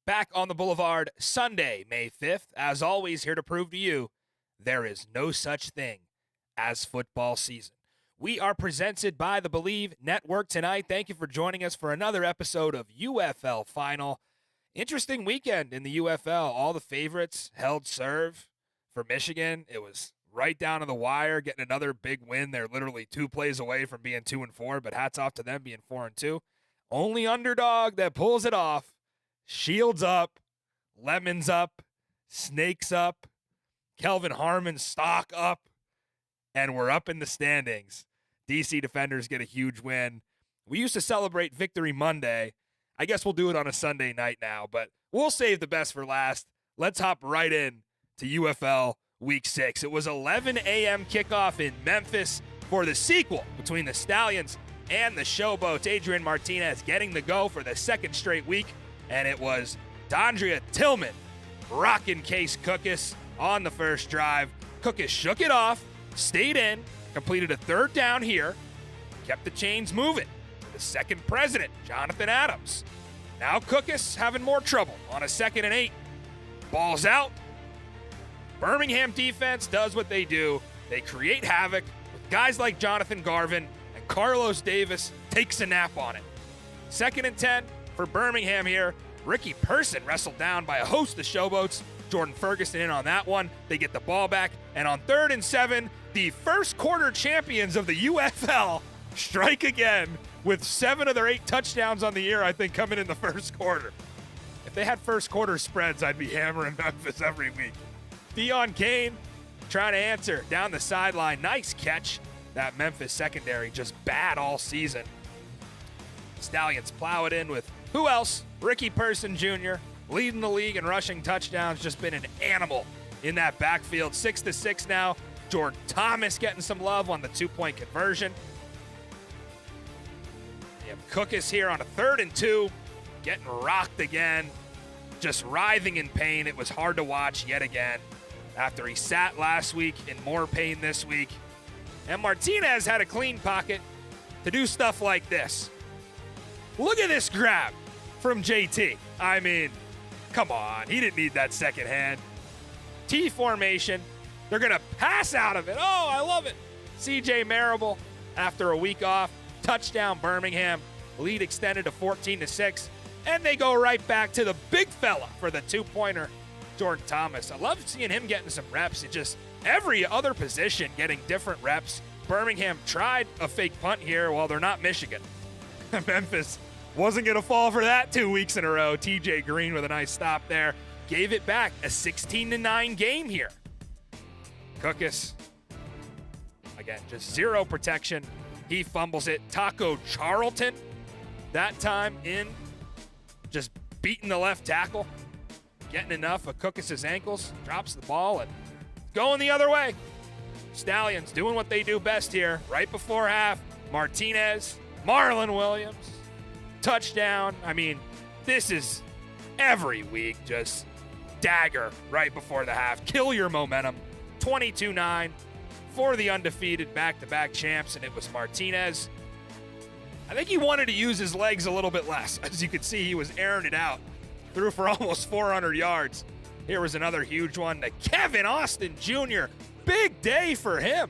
Back on the Boulevard, Sunday, May 5th. As always, here to prove to you there is no such thing as football season. We are presented by the Believe Network tonight. Thank you for joining us for another episode of UFL Final. Interesting weekend in the UFL. All the favorites held serve for Michigan. It was right down to the wire, getting another big win. They're literally 2 plays away from being 2-4, but hats off to them being 4-2. Only underdog that pulls it off. Shields up, Lemons up, Snakes up, Kelvin Harmon stock up, and we're up in the standings. DC Defenders get a huge win. We used to celebrate Victory Monday. I guess we'll do it on a Sunday night now, but we'll save the best for last. Let's hop right in to UFL Week 6. It was 11 a.m. kickoff in Memphis for the sequel between the Stallions and the Showboats. Adrian Martinez getting the go for the second straight week. And it was Dondria Tillman rocking Case Cookus on the first drive. Cookus shook it off, stayed in, completed a third down here, kept the chains moving. The second president, Jonathan Adams. Now Cookus having more trouble on a 2nd and 8. Ball's out. Birmingham defense does what they do. They create havoc with guys like Jonathan Garvin, and Carlos Davis takes a nap on it. 2nd and 10. For Birmingham here, Ricky Person wrestled down by a host of Showboats. Jordan Ferguson in on that one. They get the ball back. And on 3rd and 7, the first quarter champions of the UFL strike again with 7 of their 8 touchdowns on the year, I think, coming in the first quarter. If they had first quarter spreads, I'd be hammering Memphis every week. Deion Kane trying to answer down the sideline. Nice catch. That Memphis secondary just bad all season. Stallions plow it in with who else? Ricky Person Jr. leading the league in rushing touchdowns. Just been an animal in that backfield. 6-6 now. Jordan Thomas getting some love on the 2-point conversion. They have Cookus here on a 3rd and 2. Getting rocked again. Just writhing in pain. It was hard to watch yet again. After he sat last week, in more pain this week. And Martinez had a clean pocket to do stuff like this. Look at this grab from JT. I mean, come on. He didn't need that second hand. T formation. They're going to pass out of it. Oh, I love it. CJ Marable, after a week off, touchdown Birmingham. Lead extended to 14-6. And they go right back to the big fella for the 2-pointer, Jordan Thomas. I love seeing him getting some reps. It just every other position getting different reps. Birmingham tried a fake punt here while they're not Michigan. Memphis wasn't going to fall for that 2 weeks in a row. TJ Green with a nice stop there. Gave it back. A 16-9 game here. Cookus, again, just zero protection. He fumbles it. Taco Charlton, that time in, just beating the left tackle. Getting enough of Cookus' ankles. Drops the ball and going the other way. Stallions doing what they do best here. Right before half, Martinez, Marlon Williams, touchdown. I mean, this is every week just dagger right before the half. Kill your momentum. 22-9 for the undefeated back-to-back champs, and it was Martinez. I think he wanted to use his legs a little bit less. As you could see, he was airing it out. Threw for almost 400 yards. Here was another huge one to Kevin Austin Jr. Big day for him.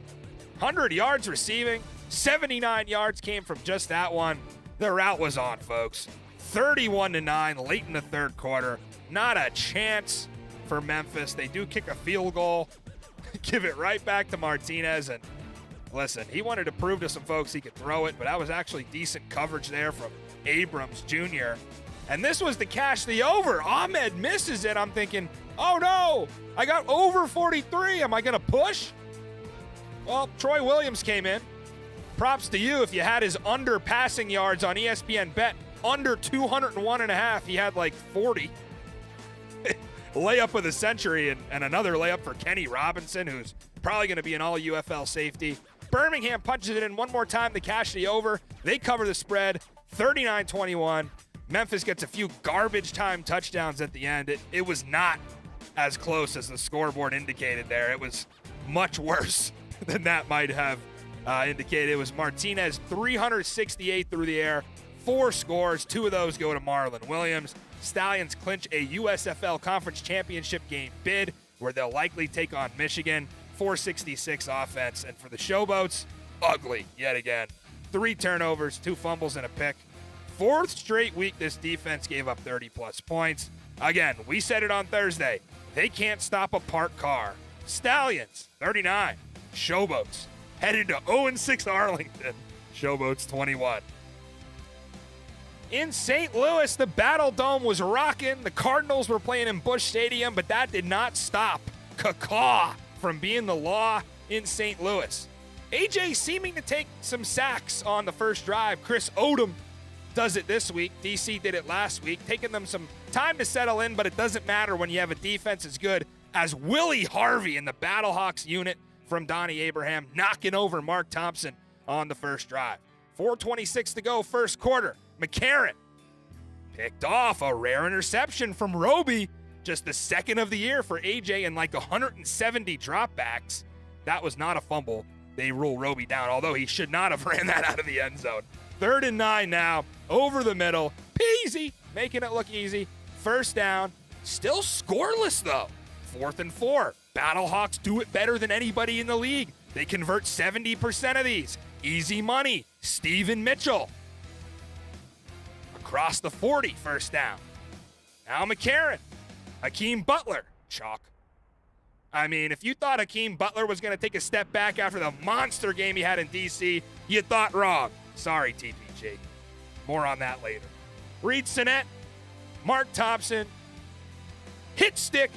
100 yards receiving. 79 yards came from just that one. The route was on, folks. 31-9 late in the third quarter. Not a chance for Memphis. They do kick a field goal. Give it right back to Martinez. And listen, he wanted to prove to some folks he could throw it, but that was actually decent coverage there from Abrams Jr. And this was to cash the over. Ahmed misses it. I'm thinking, oh no, I got over 43. Am I going to push? Well, Troy Williams came in. Props to you if you had his under passing yards on ESPN Bet. Under 201.5. He had like 40. Layup of the century and another layup for Kenny Robinson, who's probably going to be an all UFL safety. Birmingham punches it in one more time to cash the over. They cover the spread, 39-21. Memphis gets a few garbage time touchdowns at the end. It was not as close as the scoreboard indicated there. It was much worse than that might have indicated. It was Martinez, 368 through the air, 4 scores. 2 of those go to Marlon Williams. Stallions clinch a USFL Conference Championship game bid where they'll likely take on Michigan. 466 offense. And for the Showboats, ugly yet again. 3 turnovers, 2 fumbles, and a pick. 4th straight week this defense gave up 30-plus points. Again, we said it on Thursday. They can't stop a parked car. Stallions, 39. Showboats, headed to 0-6 Arlington. Showboats, 21. In St. Louis, the Battle Dome was rocking. The Cardinals were playing in Busch Stadium, but that did not stop Cacaw from being the law in St. Louis. AJ seeming to take some sacks on the first drive. Chris Odom does it this week. DC did it last week, taking them some time to settle in, but it doesn't matter when you have a defense as good as Willie Harvey in the Battlehawks unit from Donnie Abraham, knocking over Mark Thompson on the first drive. 4:26 to go, first quarter. McCarron picked off a rare interception from Roby, just the second of the year for AJ and like 170 dropbacks. That was not a fumble. They rule Roby down, although he should not have ran that out of the end zone. 3rd and 9 now, over the middle. Peasy, making it look easy. First down, still scoreless though. 4th and 4. Battlehawks do it better than anybody in the league. They convert 70% of these. Easy money, Steven Mitchell. Across the 40, first down. Now McCarron. Hakeem Butler, chalk. I mean, if you thought Hakeem Butler was going to take a step back after the monster game he had in D.C., you thought wrong. Sorry, TPG. More on that later. Reed Sinnett, Mark Thompson, hit stick,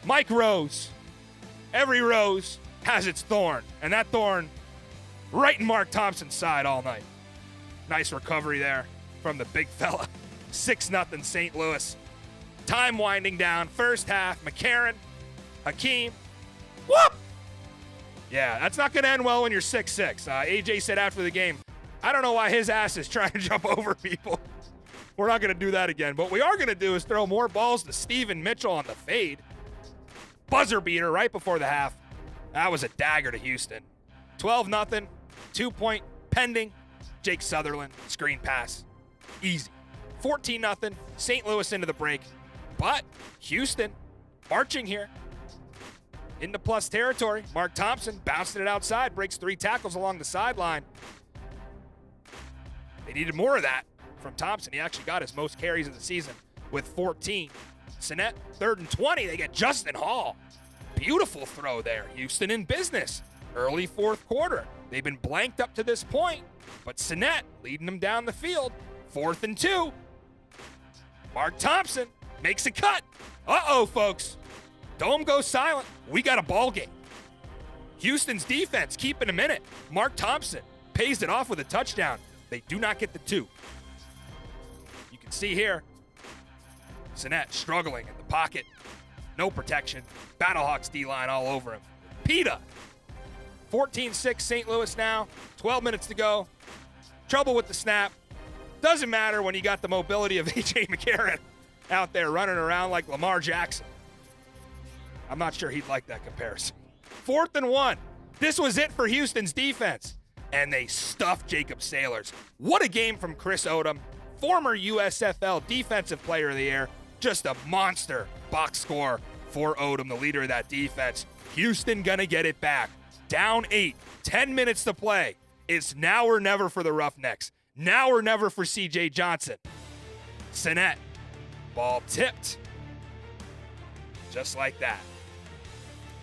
Mike Rose. Every rose has its thorn, and that thorn right in Mark Thompson's side all night. Nice recovery there from the big fella. 6-0 St. Louis. Time winding down. First half, McCarron, Hakeem. Whoop! Yeah, that's not going to end well when you're 6'6". AJ said after the game, I don't know why his ass is trying to jump over people. We're not going to do that again. What we are going to do is throw more balls to Steven Mitchell on the fade. Buzzer beater right before the half. That was a dagger to Houston. 12-0, 2-point pending. Jake Sutherland, screen pass. Easy. 14-0, St. Louis into the break. But Houston marching here into plus territory. Mark Thompson bouncing it outside, breaks 3 tackles along the sideline. They needed more of that from Thompson. He actually got his most carries of the season with 14. Sinnett, 3rd and 20. They get Justin Hall. Beautiful throw there. Houston in business. Early 4th quarter. They've been blanked up to this point, but Sinnett leading them down the field. 4th and 2. Mark Thompson makes a cut. Uh-oh, folks. Dome goes silent. We got a ball game. Houston's defense keeping him in it. Mark Thompson pays it off with a touchdown. They do not get the 2. You can see here, Sinnett struggling in the pocket. No protection. Battlehawks D-line all over him. Peta. 14-6 St. Louis now. 12 minutes to go. Trouble with the snap. Doesn't matter when you got the mobility of A.J. McCarron out there running around like Lamar Jackson. I'm not sure he'd like that comparison. 4th and 1. This was it for Houston's defense. And they stuffed Jacob Sailors. What a game from Chris Odom, former USFL Defensive Player of the Year. Just a monster box score for Odom, the leader of that defense. Houston gonna get it back. Down 8, 10 minutes to play. It's now or never for the Roughnecks. Now or never for C.J. Johnson. Sinnett, ball tipped. Just like that.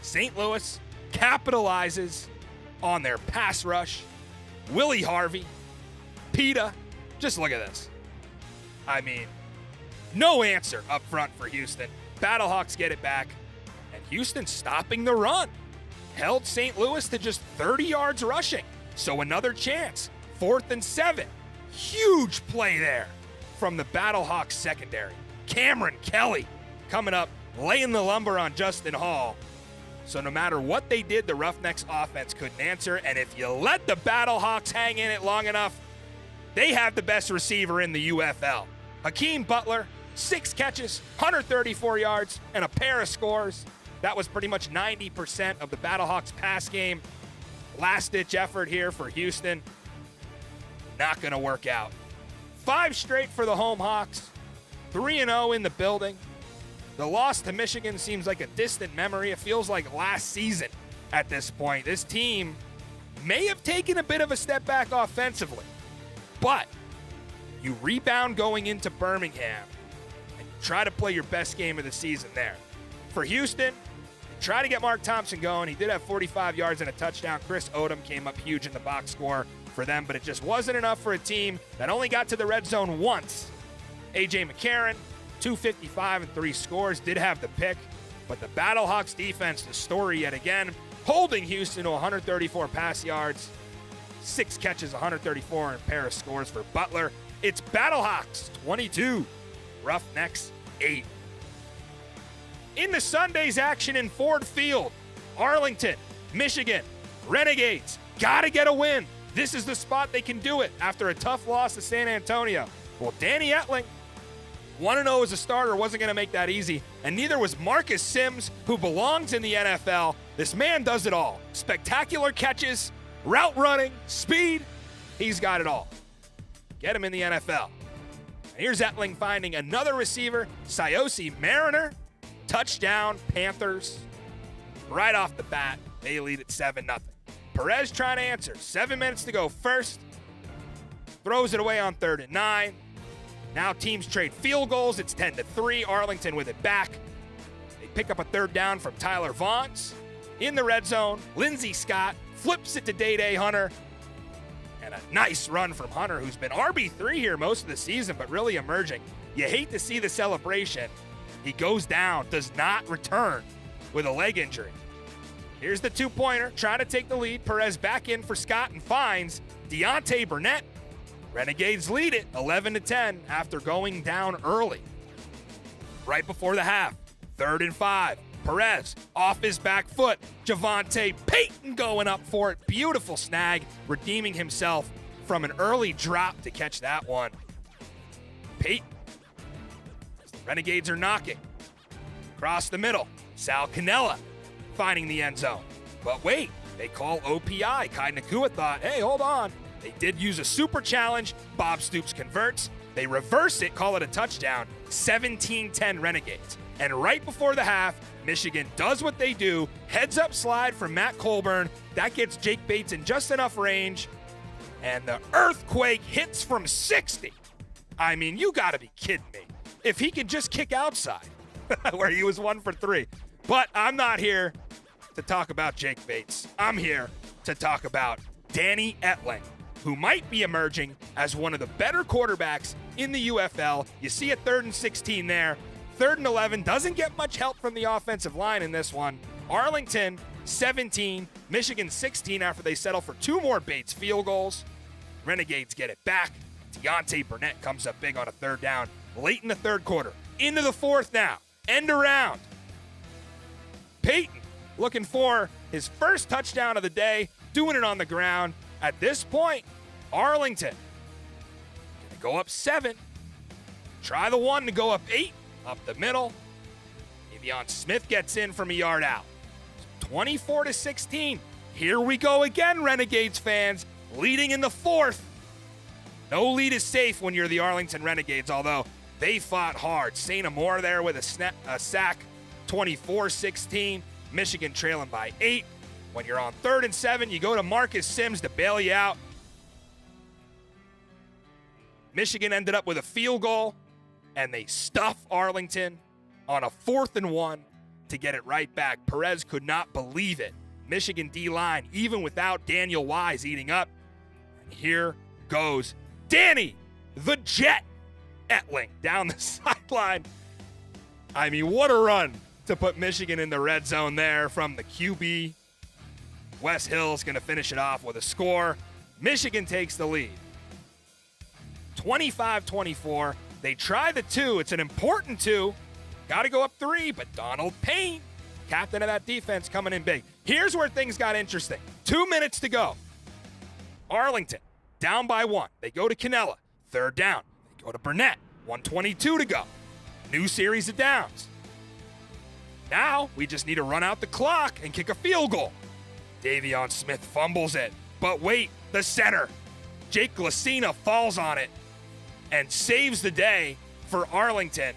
St. Louis capitalizes on their pass rush. Willie Harvey, Peta, just look at this. I mean, no answer up front for Houston. Battlehawks get it back, and Houston stopping the run. Held St. Louis to just 30 yards rushing. So another chance. 4th and 7. Huge play there from the Battlehawks secondary. Cameron Kelly coming up, laying the lumber on Justin Hall. So no matter what they did, the Roughnecks offense couldn't answer. And if you let the Battlehawks hang in it long enough, they have the best receiver in the UFL. Hakeem Butler, 6 catches, 134 yards, and a pair of scores. That was pretty much 90% of the Battlehawks pass game. Last-ditch effort here for Houston. Not going to work out. 5 straight for the home Hawks. 3-0 in the building. The loss to Michigan seems like a distant memory. It feels like last season at this point. This team may have taken a bit of a step back offensively, but you rebound going into Birmingham and you try to play your best game of the season there. For Houston, try to get Mark Thompson going. He did have 45 yards and a touchdown. Chris Odom came up huge in the box score for them, but it just wasn't enough for a team that only got to the red zone once. A.J. McCarron, 255 and 3 scores, did have the pick, but the Battlehawks defense, the story yet again, holding Houston to 134 pass yards, 6 catches, 134, and a pair of scores for Butler. It's Battlehawks 22, Roughnecks 8. In the Sunday's action in Ford Field, Arlington, Michigan, Renegades, gotta get a win. This is the spot they can do it after a tough loss to San Antonio. Well, Danny Etling, 1-0 as a starter, wasn't going to make that easy, and neither was Marcus Sims, who belongs in the NFL. This man does it all. Spectacular catches, route running, speed. He's got it all. Get him in the NFL. And here's Etling finding another receiver, Sayosi Mariner. Touchdown, Panthers. Right off the bat, they lead at 7-0. Perez trying to answer. 7 minutes to go first. Throws it away on 3rd and 9. Now teams trade field goals. It's 10-3. Arlington with it back. They pick up a 3rd down from Tyler Vaughns. In the red zone, Lindsey Scott flips it to Day Hunter. And a nice run from Hunter, who's been RB3 here most of the season, but really emerging. You hate to see the celebration. He goes down, does not return with a leg injury. Here's the 2-pointer, trying to take the lead. Perez back in for Scott and finds Deontay Burnett. Renegades lead it 11-10 after going down early. Right before the half, 3rd and 5. Perez off his back foot. Javonte Payton going up for it. Beautiful snag, redeeming himself from an early drop to catch that one. Payton. Renegades are knocking. Across the middle, Sal Cannella finding the end zone. But wait, they call OPI. Kai Nakua thought, hey, hold on. They did use a super challenge. Bob Stoops converts. They reverse it, call it a touchdown. 17-10 Renegades. And right before the half, Michigan does what they do. Heads up slide from Matt Colburn. That gets Jake Bates in just enough range. And the earthquake hits from 60. I mean, you gotta be kidding me. If he could just kick outside, where he was 1 for 3. But I'm not here to talk about Jake Bates. I'm here to talk about Danny Etling, who might be emerging as one of the better quarterbacks in the UFL. You see a 3rd and 16 there. 3rd and 11, doesn't get much help from the offensive line in this one. Arlington, 17, Michigan 16 after they settle for 2 more Bates field goals. Renegades get it back. Deontay Burnett comes up big on a 3rd down late in the 3rd quarter. Into the 4th now. End around. Payton looking for his first touchdown of the day, doing it on the ground. At this point, Arlington gonna go up 7. Try the 1 to go up 8. Up the middle. Davion Smith gets in from a yard out. 24-16. Here we go again, Renegades fans. Leading in the 4th. No lead is safe when you're the Arlington Renegades, although they fought hard. St. Amour there with a sack. 24-16. Michigan trailing by 8. When you're on 3rd and 7, you go to Marcus Sims to bail you out. Michigan ended up with a field goal, and they stuff Arlington on a 4th and 1 to get it right back. Perez could not believe it. Michigan D-line, even without Daniel Wise eating up. And here goes Danny the Jet Etling down the sideline. I mean, what a run to put Michigan in the red zone there from the QB. Wes Hill's going to finish it off with a score. Michigan takes the lead. 25-24. They try the 2. It's an important 2. Got to go up 3, but Donald Payne, captain of that defense, coming in big. Here's where things got interesting. 2 minutes to go. Arlington down by 1. They go to Cannella. 3rd down. They go to Burnett. 1:22 to go. New series of downs. Now we just need to run out the clock and kick a field goal. Davion Smith fumbles it. But wait, the center. Jake Glacina falls on it and saves the day for Arlington.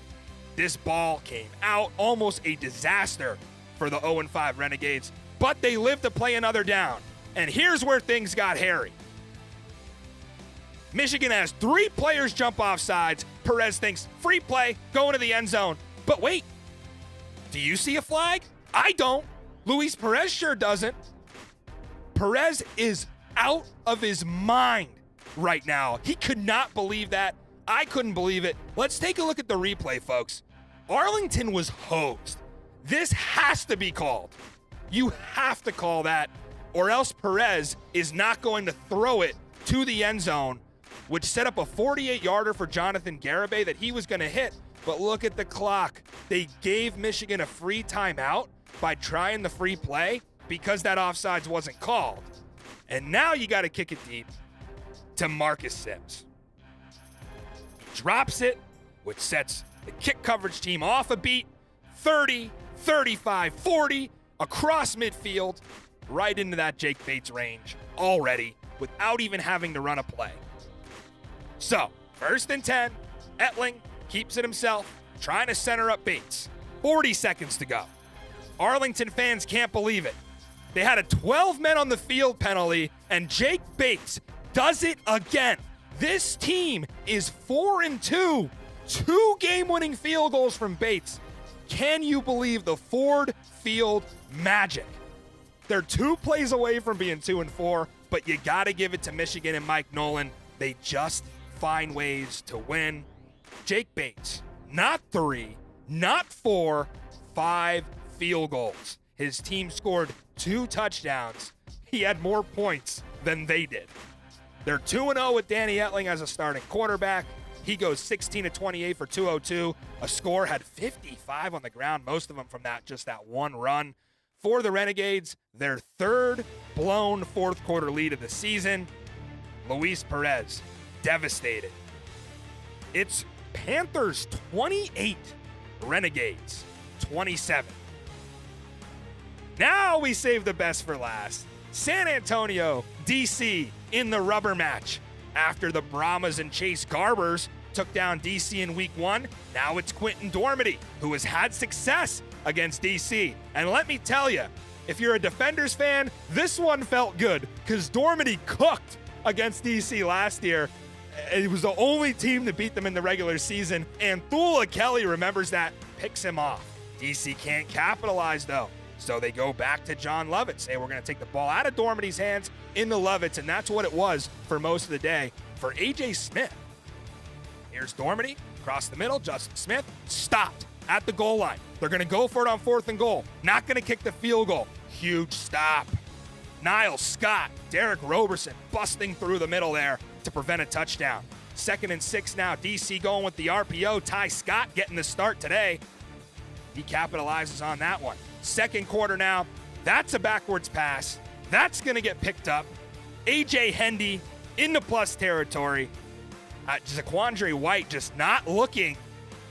This ball came out, almost a disaster for the 0-5 Renegades, but they lived to play another down. And here's where things got hairy. Michigan has 3 players jump off sides. Perez thinks free play, going to the end zone. But wait, do you see a flag? I don't. Luis Perez sure doesn't. Perez is out of his mind right now. He could not believe that. I couldn't believe it. Let's take a look at the replay, folks. Arlington was hosed. This has to be called. You have to call that, or else Perez is not going to throw it to the end zone, which set up a 48-yarder for Jonathan Garibay that he was going to hit. But look at the clock. They gave Michigan a free timeout by trying the free play because that offsides wasn't called. And now you got to kick it deep to Marcus Sims. He drops it, which sets the kick coverage team off a beat. 30, 35, 40, across midfield, right into that Jake Bates range already without even having to run a play. So, 1st and 10, Etling keeps it himself, trying to center up Bates. 40 seconds to go. Arlington fans can't believe it. They had a 12 men on the field penalty, and Jake Bates does it again. This team is 4-2. 2 game-winning field goals from Bates. Can you believe the Ford Field magic? They're 2 plays away from being 2-4, but you got to give it to Michigan and Mike Nolan. They just find ways to win. Jake Bates, not 3, not 4, 5 field goals. His team scored 2 touchdowns. He had more points than they did. They're 2-0 with Danny Etling as a starting quarterback. He goes 16-28 for 202. A score, had 55 on the ground, most of them from just that one run. For the Renegades, their 3rd blown 4th quarter lead of the season. Luis Perez, devastated. It's Panthers 28, Renegades 27. Now we save the best for last. San Antonio, DC in the rubber match. After the Brahmas and Chase Garbers took down DC in week 1, now it's Quentin Dormady, who has had success against DC. And let me tell you, if you're a Defenders fan, this one felt good because Dormady cooked against DC last year. It was the only team to beat them in the regular season, and Thula Kelly remembers that, picks him off. DC can't capitalize, though. So they go back to John Lovett, say we're going to take the ball out of Dormady's hands into Lovett's, and that's what it was for most of the day for A.J. Smith. Here's Dormady, across the middle, Justin Smith, stopped at the goal line. They're going to go for it on 4th and goal. Not going to kick the field goal. Huge stop. Niles Scott, Derek Roberson busting through the middle there to prevent a touchdown. 2nd and 6 now, DC going with the RPO. Ty Scott getting the start today. He capitalizes on that one. 2nd quarter now, that's a backwards pass. That's going to get picked up. A.J. Hendy into plus territory. Zaquandre White just not looking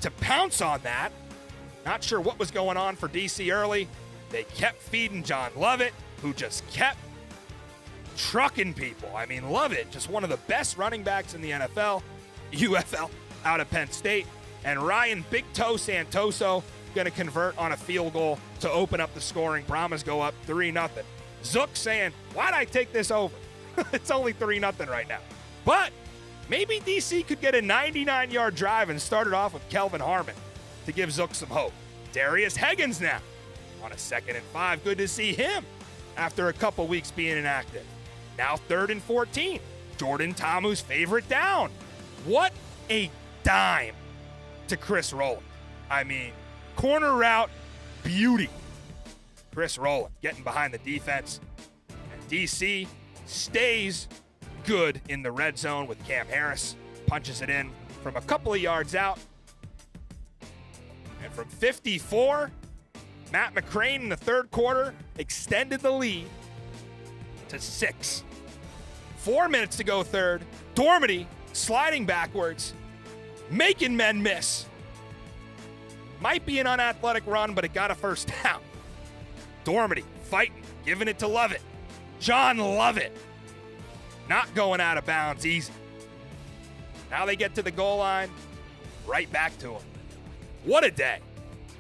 to pounce on that. Not sure what was going on for DC early. They kept feeding John Lovett, who just kept trucking people. I mean, Lovett, just one of the best running backs in the NFL. UFL out of Penn State. And Ryan Big Toe Santoso going to convert on a field goal to open up the scoring. Brahmas go up 3-0. Zook saying, why'd I take this over? It's only 3-0 right now. But maybe DC could get a 99-yard drive and start it off with Kelvin Harmon to give Zook some hope. Darius Higgins now on a 2nd and 5. Good to see him after a couple weeks being inactive. Now 3rd and 14. Jordan Tamu's favorite down. What a dime to Chris Rowland. I mean, corner route beauty. Chris Rowland getting behind the defense. And DC stays good in the red zone with Cam Harris. Punches it in from a couple of yards out. And from 54, Matt McCrane in the 3rd quarter extended the lead to 6. 4 minutes to go 3rd. Dormady sliding backwards, making men miss. Might be an unathletic run, but it got a 1st down. Dormady fighting, giving it to Lovett. John Lovett not going out of bounds easy. Now they get to the goal line, right back to him. What a day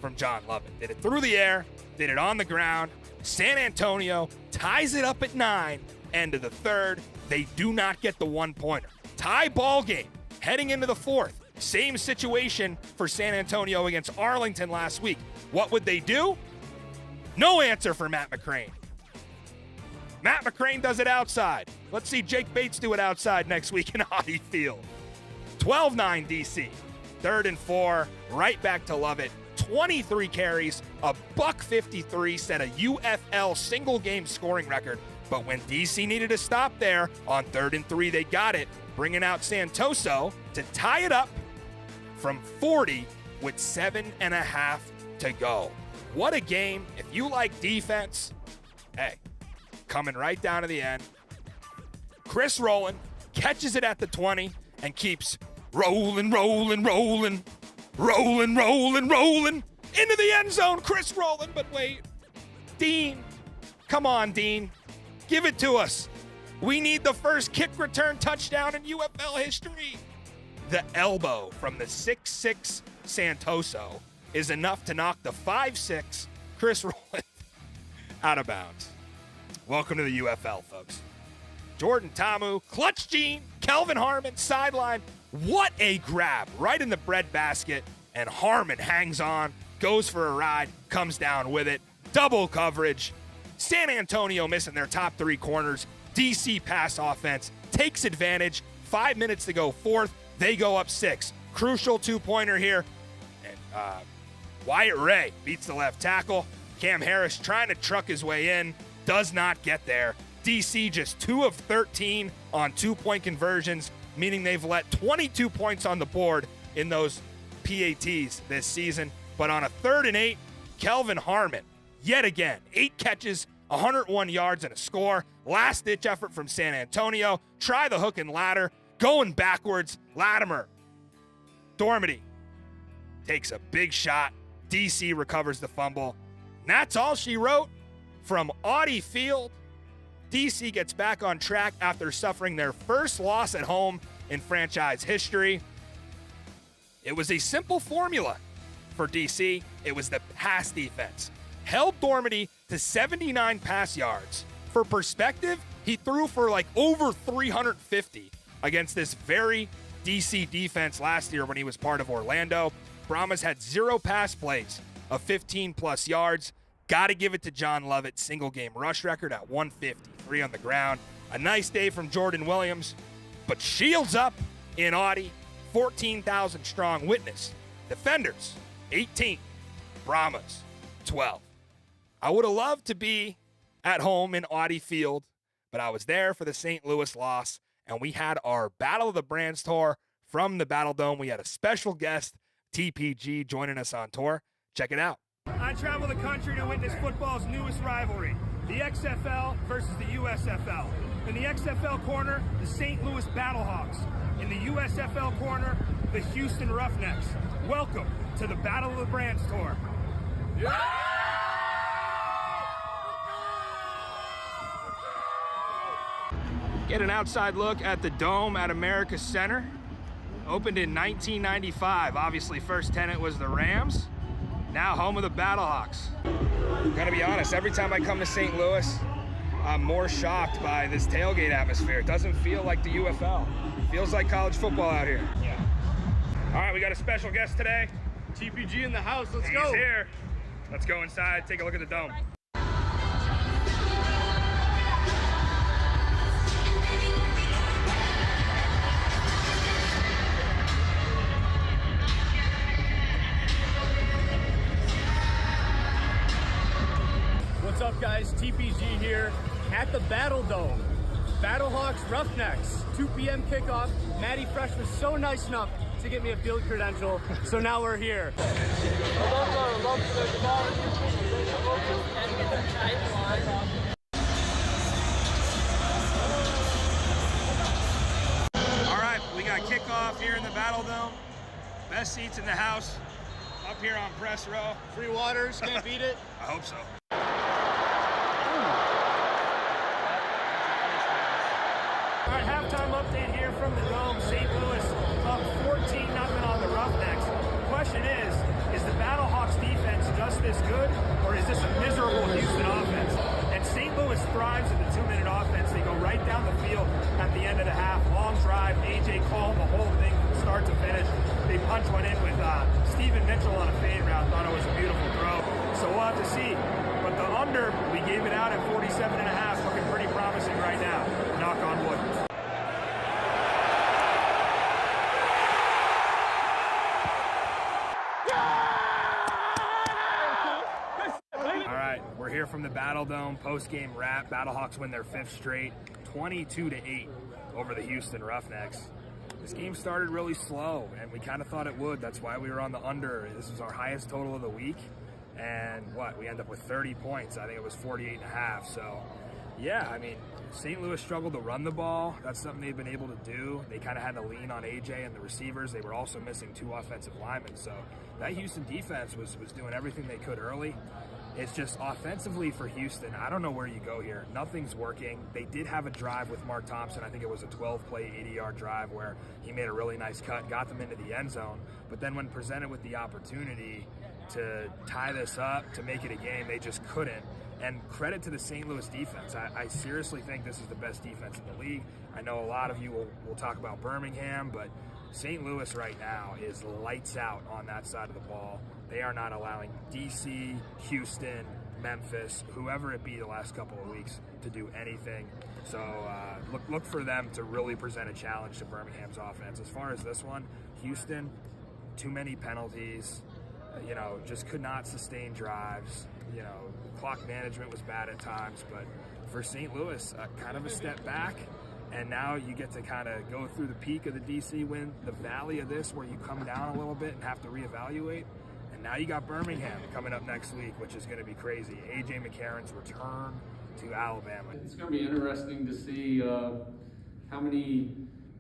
from John Lovett. Did it through the air, did it on the ground. San Antonio ties it up at 9, end of the third. They do not get the one-pointer. Tie ball game heading into the fourth. Same situation for San Antonio against Arlington last week. What would they do? No answer for Matt McCrane. Matt McCrane does it outside. Let's see Jake Bates do it outside next week in Audi Field. 12-9 DC. 3rd and 4, right back to Lovett. 23 carries, a $153, set a UFL single game scoring record. But when DC needed to stop there on 3rd and 3, they got it, bringing out Santoso to tie it up from 40 with 7.5 to go. What a game. If you like defense, hey, coming right down to the end. Chris Rowland catches it at the 20 and keeps rolling into the end zone. Chris Rowland, but wait. Dean, come on, Dean. Give it to us. We need the first kick return touchdown in UFL history. The elbow from the 6'6 Santoso is enough to knock the 5'6 Chris Rowland out of bounds. Welcome to the UFL, folks. Jordan Tamu, Clutch Gene, Kelvin Harmon, sideline. What a grab right in the breadbasket. And Harmon hangs on, goes for a ride, comes down with it. Double coverage. San Antonio missing their top 3 corners. DC pass offense takes advantage. 5 minutes to go fourth. They go up 6. Crucial 2-pointer here. And Wyatt Ray beats the left tackle. Cam Harris trying to truck his way in. Does not get there. DC just 2 of 13 on 2-point conversions, meaning they've let 22 points on the board in those PATs this season. But on a 3rd and 8, Kelvin Harmon, yet again, 8 catches, 101 yards and a score. Last-ditch effort from San Antonio. Try the hook and ladder. Going backwards. Latimer. Dormady takes a big shot. DC recovers the fumble. And that's all she wrote from Audi Field. DC gets back on track after suffering their first loss at home in franchise history. It was a simple formula for DC. It was the pass defense. Held Dormady to 79 pass yards. For perspective, he threw for like over 350 against this very DC defense last year when he was part of Orlando. Brahmas had 0 pass plays of 15-plus yards. Got to give it to John Lovett. Single game rush record at 153 on the ground. A nice day from Jordan Williams. But Shields up in Audi. 14,000 strong. Witness. Defenders, 18. Brahmas, 12. I would have loved to be at home in Audi Field, but I was there for the St. Louis loss, and we had our Battle of the Brands tour from the Battle Dome. We had a special guest, TPG, joining us on tour. Check it out. I travel the country to witness football's newest rivalry, the XFL versus the USFL. In the XFL corner, the St. Louis Battlehawks. In the USFL corner, the Houston Roughnecks. Welcome to the Battle of the Brands tour. Yeah! Get an outside look at the Dome at America Center. Opened in 1995. Obviously, first tenant was the Rams. Now home of the Battlehawks. Gotta be honest, every time I come to St. Louis, I'm more shocked by this tailgate atmosphere. It doesn't feel like the UFL. It feels like college football out here. Yeah. All right, we got a special guest today. TPG in the house, let's go. He's here. Let's go inside, take a look at the Dome. What's up, guys? TPG here at the Battle Dome. Battlehawks Roughnecks, 2 p.m. kickoff. Matty Fresh was so nice enough to get me a field credential, so now we're here. All right, we got kickoff here in the Battle Dome. Best seats in the house, up here on press row. Free waters, can't beat it. I hope so. All right, halftime update here from the Dome. St. Louis up 14-0 on the Roughnecks. The question is the Battlehawks defense just this good, or is this a miserable Houston offense? And St. Louis thrives in the 2-minute offense. They go right down the field at the end of the half. Long drive, AJ calling the whole thing from start to finish. They punch one in with Steven Mitchell on a fade route. Thought it was a beautiful throw. So we'll have to see. But the under, we gave it out at 47.5, looking pretty promising right now. Knock on wood. All right, we're here from the Battle Dome, post-game wrap. Battlehawks win their 5th straight, 22-8 over the Houston Roughnecks. This game started really slow, and we kind of thought it would. That's why we were on the under. This was our highest total of the week, and we end up with 30 points. I think it was 48.5. So, yeah, I mean, St. Louis struggled to run the ball. That's something they've been able to do. They kind of had to lean on AJ and the receivers. They were also missing 2 offensive linemen. So that Houston defense was doing everything they could early. It's just offensively for Houston, I don't know where you go here. Nothing's working. They did have a drive with Mark Thompson. I think it was a 12-play, 80-yard drive where he made a really nice cut, got them into the end zone. But then when presented with the opportunity to tie this up, to make it a game, they just couldn't. And credit to the St. Louis defense. I seriously think this is the best defense in the league. I know a lot of you will talk about Birmingham, but St. Louis right now is lights out on that side of the ball. They are not allowing DC, Houston, Memphis, whoever it be the last couple of weeks to do anything. So look for them to really present a challenge to Birmingham's offense. As far as this one, Houston, too many penalties, just could not sustain drives. Clock management was bad at times, but for St. Louis, kind of a step back. And now you get to kind of go through the peak of the DC win, the valley of this where you come down a little bit and have to reevaluate. And now you got Birmingham coming up next week, which is going to be crazy. A.J. McCarron's return to Alabama. It's going to be interesting to see how many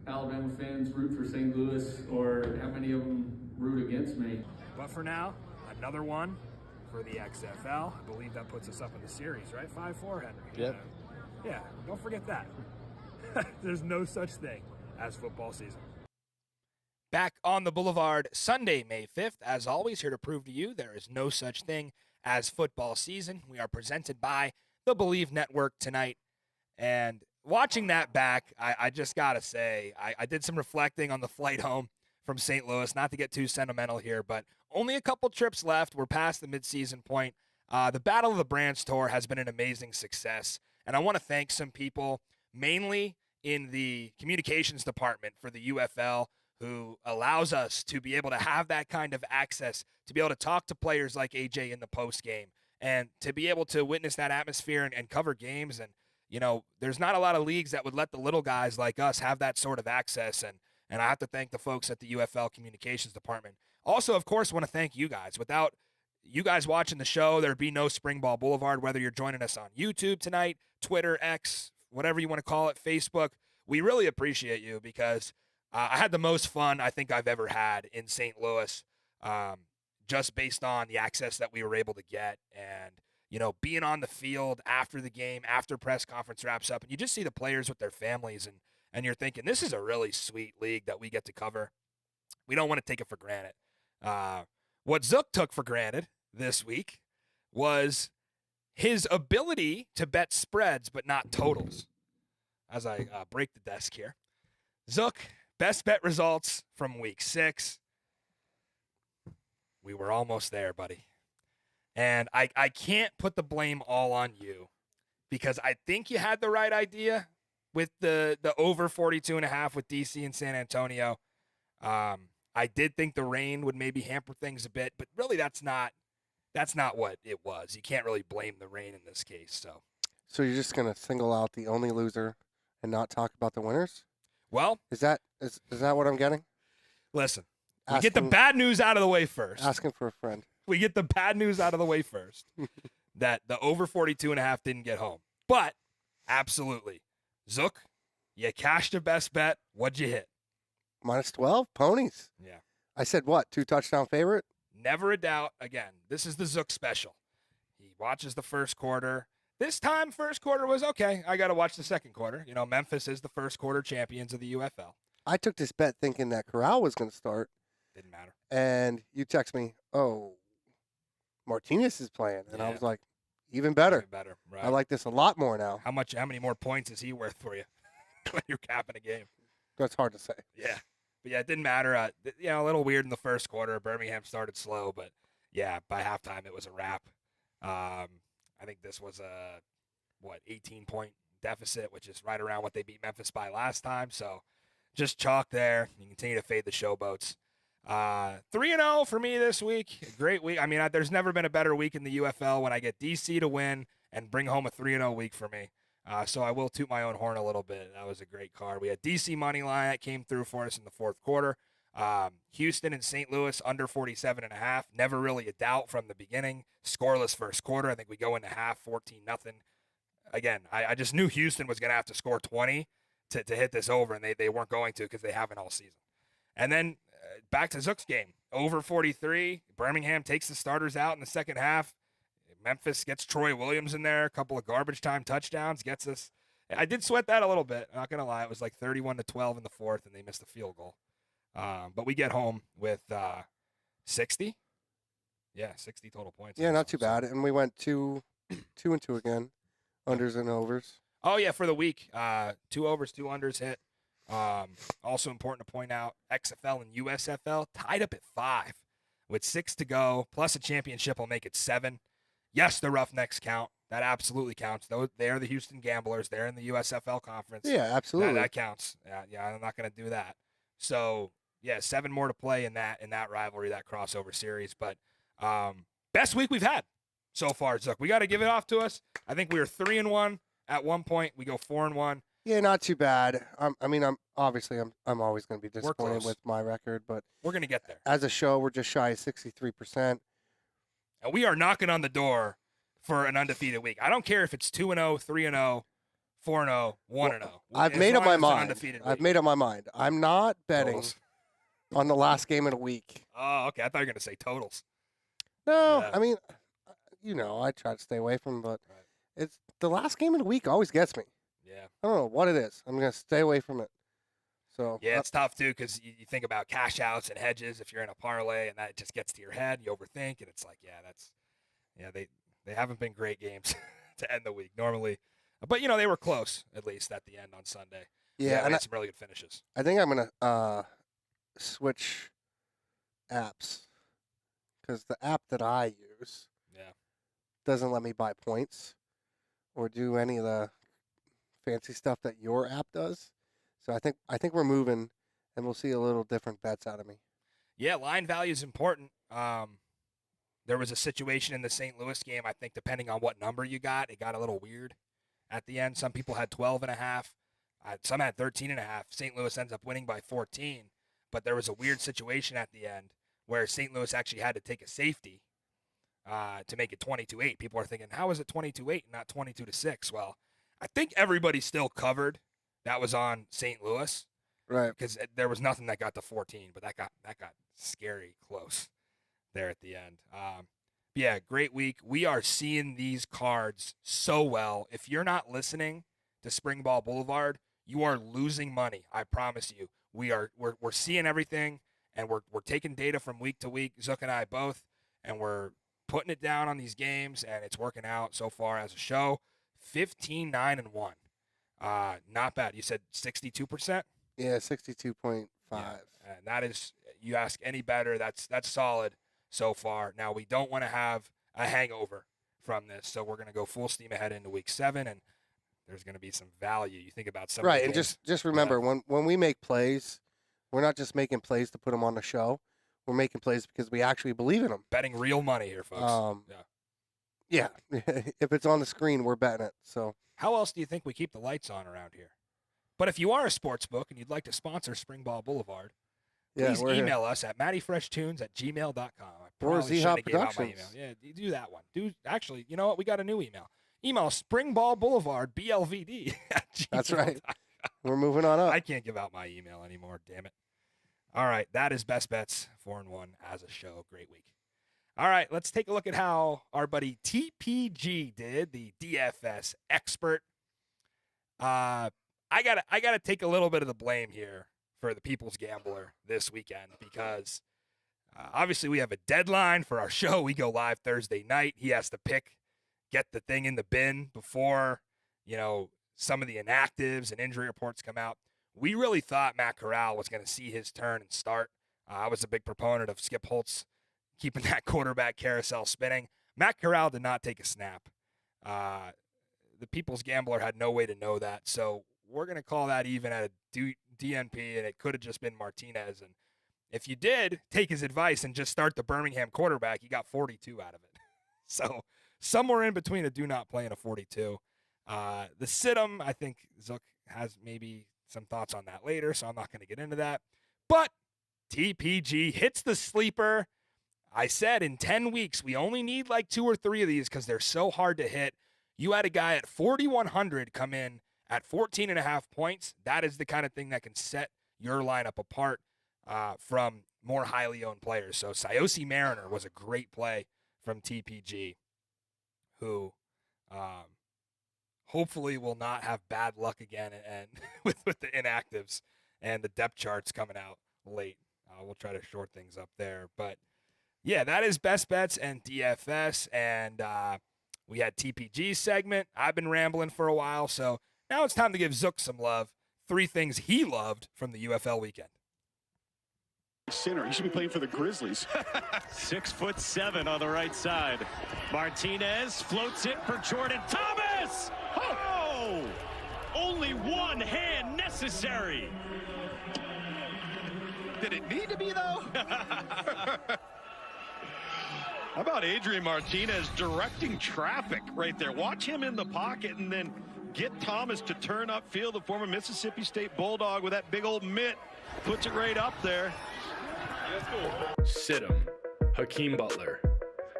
Alabama fans root for St. Louis or how many of them root against me. But for now, another one for the XFL. I believe that puts us up in the series, right? 5-4, Henry. Yep. Yeah, don't forget that. There's no such thing as football season. Back on the Boulevard, Sunday, May 5th. As always, here to prove to you there is no such thing as football season. We are presented by the Believe Network tonight. And watching that back, I just got to say, I did some reflecting on the flight home from St. Louis. Not to get too sentimental here, but only a couple trips left. We're past the midseason point. The Battle of the Brands Tour has been an amazing success. And I want to thank some people, mainly in the communications department for the UFL, who allows us to be able to have that kind of access, to be able to talk to players like AJ in the post game, and to be able to witness that atmosphere and cover games. And, there's not a lot of leagues that would let the little guys like us have that sort of access. And I have to thank the folks at the UFL communications department. Also, of course, want to thank you guys. Without you guys watching the show, there'd be no Springball Boulevard, whether you're joining us on YouTube tonight, Twitter, X, whatever you want to call it, Facebook. We really appreciate you because I had the most fun I think I've ever had in St. Louis, just based on the access that we were able to get and, being on the field after the game, after press conference wraps up, and you just see the players with their families and you're thinking, this is a really sweet league that we get to cover. We don't want to take it for granted. What Zook took for granted this week was his ability to bet spreads but not totals. As I break the desk here. Zook, best bet results from week 6. We were almost there, buddy. And I can't put the blame all on you because I think you had the right idea with the over 42.5 with DC and San Antonio. I did think the rain would maybe hamper things a bit, but really that's not what it was. You can't really blame the rain in this case. So you're just going to single out the only loser and not talk about the winners? Well, is that what I'm getting? Listen, we get the bad news out of the way first. Asking for a friend. We get the bad news out of the way first. That the over 42.5 didn't get home. But, absolutely. Zook, you cashed your best bet. What'd you hit? -12, ponies. Yeah. I said what, 2 touchdown favorite? Never a doubt. Again, this is the Zook special. He watches the first quarter. This time, first quarter was okay. I got to watch the second quarter. You know, Memphis is the first quarter champions of the UFL. I took this bet thinking that Corral was going to start, Didn't matter. and you text me, "Oh, Martinez is playing," and I Yeah. was like, "Even better. Even better. Right. I like this a lot more now." How many more points is he worth for you when you're capping a game? That's hard to say. Yeah. But yeah, it didn't matter. You know, a little weird in the first quarter. Birmingham started slow, but yeah, by halftime it was a wrap. I think this was a 18-point deficit, which is right around what they beat Memphis by last time. So just chalk there. You continue to fade the showboats. 3-0 for me this week. Great week. I mean, there's never been a better week in the UFL when I get DC to win and bring home a 3-0 week for me. So I will toot my own horn a little bit. That was a great card. We had DC money line that came through for us in the fourth quarter. Houston and St. Louis under 47.5. Never really a doubt from the beginning. Scoreless first quarter. I think we go into half 14-0. Again, I just knew Houston was going to have to score 20 to hit this over, and they weren't going to because they haven't all season. And then back to Zook's game. Over 43. Birmingham takes the starters out in the second half. Memphis gets Troy Williams in there. A couple of garbage time touchdowns. Gets us. I did sweat that a little bit. Not going to lie. It was like 31-12 in the fourth, and they missed a field goal. But we get home with 60. Yeah, 60 total points. Yeah, not too bad. And we went 2-2 again, unders and overs. Oh, yeah, for the week. 2 overs, 2 unders hit. Also important to point out, XFL and USFL tied up at 5 with 6 to go, plus a championship will make it 7. Yes, the Roughnecks count. That absolutely counts. They're the Houston Gamblers. They're in the USFL conference. Yeah, absolutely. That counts. Yeah, I'm not going to do that. So, yeah, 7 more to play in that rivalry, that crossover series. But best week we've had so far, Zook. We got to give it off to us. I think we were 3-1 at one point. We go 4-1. Yeah, not too bad. I'm always going to be disappointed close. with my record, but We're going to get there. as a show, we're just shy of 63%. And we are knocking on the door for an undefeated week. I don't care if it's 2-0, 3-0, 4-0, 1-0. I've made up my mind. I've made up my mind. I'm not betting Totals. on the last game of the week. Oh, okay. I thought you were going to say totals. No, Yeah. I mean, I try to stay away from, but Right. it's the last game of the week always gets me. Yeah. I don't know what it is. I'm going to stay away from it. So Yeah, it's tough, too, because you think about cash outs and hedges if you're in a parlay, and that just gets to your head. You overthink, and it's like, they haven't been great games to end the week normally. But, they were close, at least, at the end on Sunday. yeah, we and had some really good finishes. I think I'm going to switch apps because the app that I use doesn't let me buy points or do any of the fancy stuff that your app does. So I think we're moving, and we'll see a little different bets out of me. Yeah, line value is important. There was a situation in the St. Louis game, I think, depending on what number you got, it got a little weird at the end. Some people had 12.5. Some had 13.5. St. Louis ends up winning by 14. But there was a weird situation at the end where St. Louis actually had to take a safety to make it 22-8. People are thinking, how is it 22-8 and not 22-6? Well, I think everybody still covered. That was on St. Louis. Right. Because there was nothing that got to 14, but that got scary close there at the end. Yeah, great week. We are seeing these cards so well. If you're not listening to Springball Boulevard, you are losing money. I promise you. We're seeing everything, and we're taking data from week to week. Zook and I both, and we're putting it down on these games, and it's working out so far as a show. 15-9-1. Not bad. You said 62%? Yeah, 62.5. Yeah, and that is, you ask any better, that's solid so far. Now, we don't want to have a hangover from this, so we're going to go full steam ahead into week 7, and there's going to be some value. You think about some of the Right, and games. just remember, when we make plays, we're not just making plays to put them on the show. We're making plays because we actually believe in them. Betting real money here, folks. Yeah. If it's on the screen, we're betting it. So How else do you think we keep the lights on around here? But if you are a sports book and you'd like to sponsor Springball Boulevard, please we're here. email us at mattyfreshtunes@gmail.com. I Or probably Z shouldn't Hop have gave out my Productions. email. Yeah, do that one. Actually, you know what? We got a new email. Email Springball Boulevard, BLVD. That's right. We're moving on up. I can't give out my email anymore, damn it. All right, that is Best Bets 4-1 as a show. Great week. All right, let's take a look at how our buddy TPG did, the DFS expert. I gotta take a little bit of the blame here for the People's Gambler this weekend because obviously we have a deadline for our show. We go live Thursday night. He has to get the thing in the bin before, some of the inactives and injury reports come out. We really thought Matt Corral was going to see his turn and start. I was a big proponent of Skip Holtz keeping that quarterback carousel spinning. Matt Corral did not take a snap. The People's Gambler had no way to know that, so we're going to call that even at a DNP, and it could have just been Martinez. And if you did take his advice and just start the Birmingham quarterback, you got 42 out of it. So somewhere in between a do not play and a 42. The sit-em, I think Zook has maybe some thoughts on that later, so I'm not going to get into that. But TPG hits the sleeper. I said in 10 weeks, we only need like 2 or 3 of these because they're so hard to hit. You had a guy at 4,100 come in at 14.5 points. That is the kind of thing that can set your lineup apart from more highly owned players. So Siaosi Mariner was a great play from TPG, who hopefully will not have bad luck again and with the inactives and the depth charts coming out late. We'll try to short things up there. But, yeah, that is Best Bets and DFS. And we had TPG's segment. I've been rambling for a while, so now it's time to give Zook some love. 3 things he loved from the UFL weekend. Center. He should be playing for the Grizzlies. 6'7" on the right side. Martinez floats it for Jordan Thomas. Oh! Only one hand necessary. Did it need to be, though? How about Adrian Martinez directing traffic right there? Watch him in the pocket and then get Thomas to turn upfield. The former Mississippi State Bulldog with that big old mitt puts it right up there. Sit 'em. Hakeem Butler.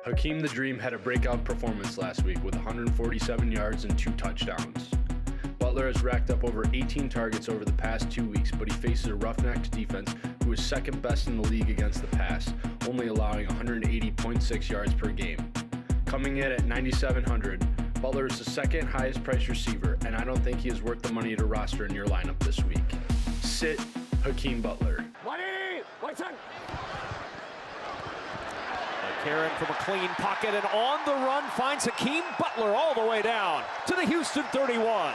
Hakeem the Dream had a breakout performance last week with 147 yards and 2 touchdowns. Butler has racked up over 18 targets over the past 2 weeks, but he faces a roughnecks defense who is second best in the league against the pass, only allowing 180.6 yards per game. Coming in at 9,700, Butler is the second highest priced receiver, and I don't think he is worth the money to roster in your lineup this week. Sit Hakeem Butler. Karen from a clean pocket and on the run finds Hakeem Butler all the way down to the Houston 31.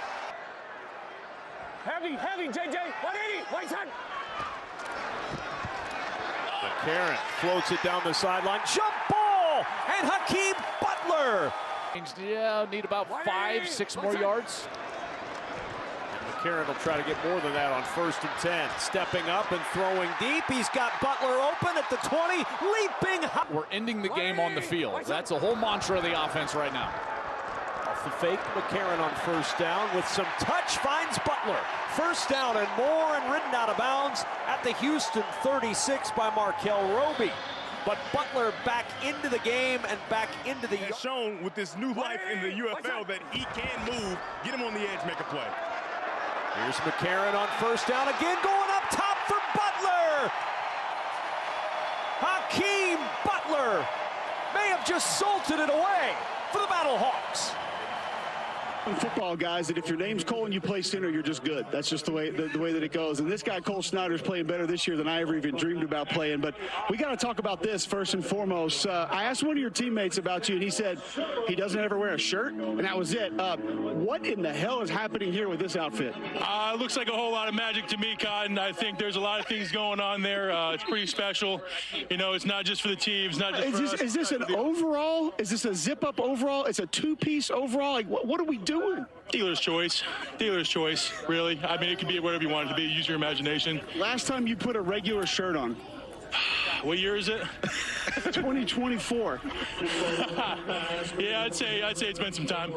Heavy, JJ, 180, right side. Karen floats it down the sideline. Jump ball! And Hakeem Butler! Yeah, need about 5-6 more yards. McCarron will try to get more than that on 1st and 10. Stepping up and throwing deep. He's got Butler open at the 20, leaping high. We're ending the game on the field. That's the whole mantra of the offense right now. Off the fake, McCarron on 1st down with some touch, finds Butler. 1st down and more, and ridden out of bounds at the Houston 36 by Markel Roby. But Butler back into the game and back into the... Has shown with this new life in the UFL that he can move, get him on the edge, make a play. Here's McCarron on 1st down, again going up top for Butler. Hakeem Butler may have just salted it away for the Battlehawks. Football guys, that if your name's Cole and you play center, you're just good. That's just the way that it goes. And this guy Cole Snyder's playing better this year than I ever even dreamed about playing. But we got to talk about this first and foremost. I asked one of your teammates about you, and he said he doesn't ever wear a shirt, and that was it. What in the hell is happening here with this outfit? It looks like a whole lot of magic to me, Cotton. I think there's a lot of things going on there. It's pretty special. It's not just for the team. It's not just for us. Is this an overall? Is this a zip-up overall? It's a 2-piece overall? Like, what are we doing? Dealer's choice, really. I mean, it could be whatever you want it to be. Use your imagination. Last time you put a regular shirt on? What year is it? 2024. Yeah, I'd say it's been some time.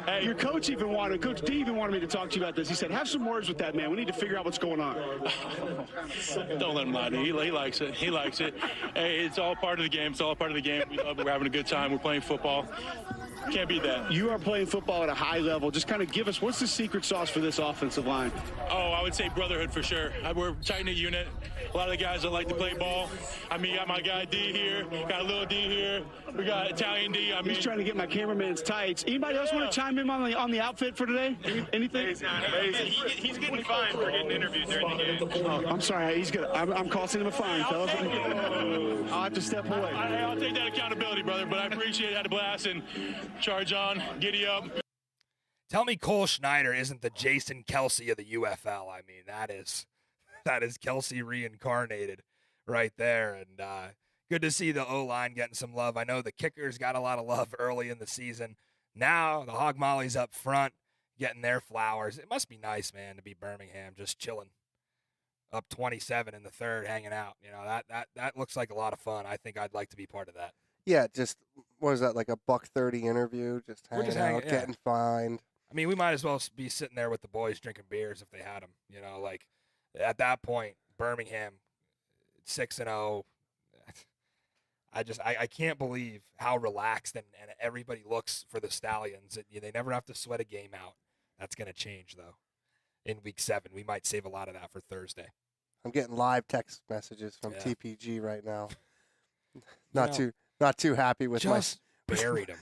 Hey, your Coach D even wanted me to talk to you about this. He said, have some words with that man. We need to figure out what's going on. Don't let him lie to you. He likes it. He likes it. Hey, it's all part of the game. It's all part of the game. We love it. We're having a good time. We're playing football. Can't beat that. You are playing football at a high level. Just kind of give us, what's the secret sauce for this offensive line? Oh, I would say brotherhood for sure. We're a tight-knit unit. A lot of the guys that like to play ball. I mean, you got my guy D here, got a little D here. We got Italian D. I mean, he's trying to get my cameraman's tights. Anybody else want to chime in on the outfit for today? Anything? He's getting fined for getting interviewed during the game. Oh, I'm sorry. I'm costing him a fine, fellas. I'll have to step away. I'll take that accountability, brother, but I appreciate it. Had a blast, and charge on, giddy up. Tell me Cole Schneider isn't the Jason Kelsey of the UFL. I mean, that is Kelsey reincarnated right there. And good to see the O-line getting some love. I know the kickers got a lot of love early in the season. Now the Hog Mollies up front getting their flowers. It must be nice, man, to be Birmingham, just chilling up 27 in the third, hanging out. You know, that looks like a lot of fun. I think I'd like to be part of that. Yeah, just, what is that, like a $1.30 interview? Just hanging out, getting fined. I mean, we might as well be sitting there with the boys drinking beers if they had them. You know, like at that point, Birmingham, 6-0. I can't believe how relaxed and everybody looks for the Stallions. They never have to sweat a game out. That's going to change, though, in Week 7. We might save a lot of that for Thursday. I'm getting live text messages from TPG right now. Not too happy with just buried him.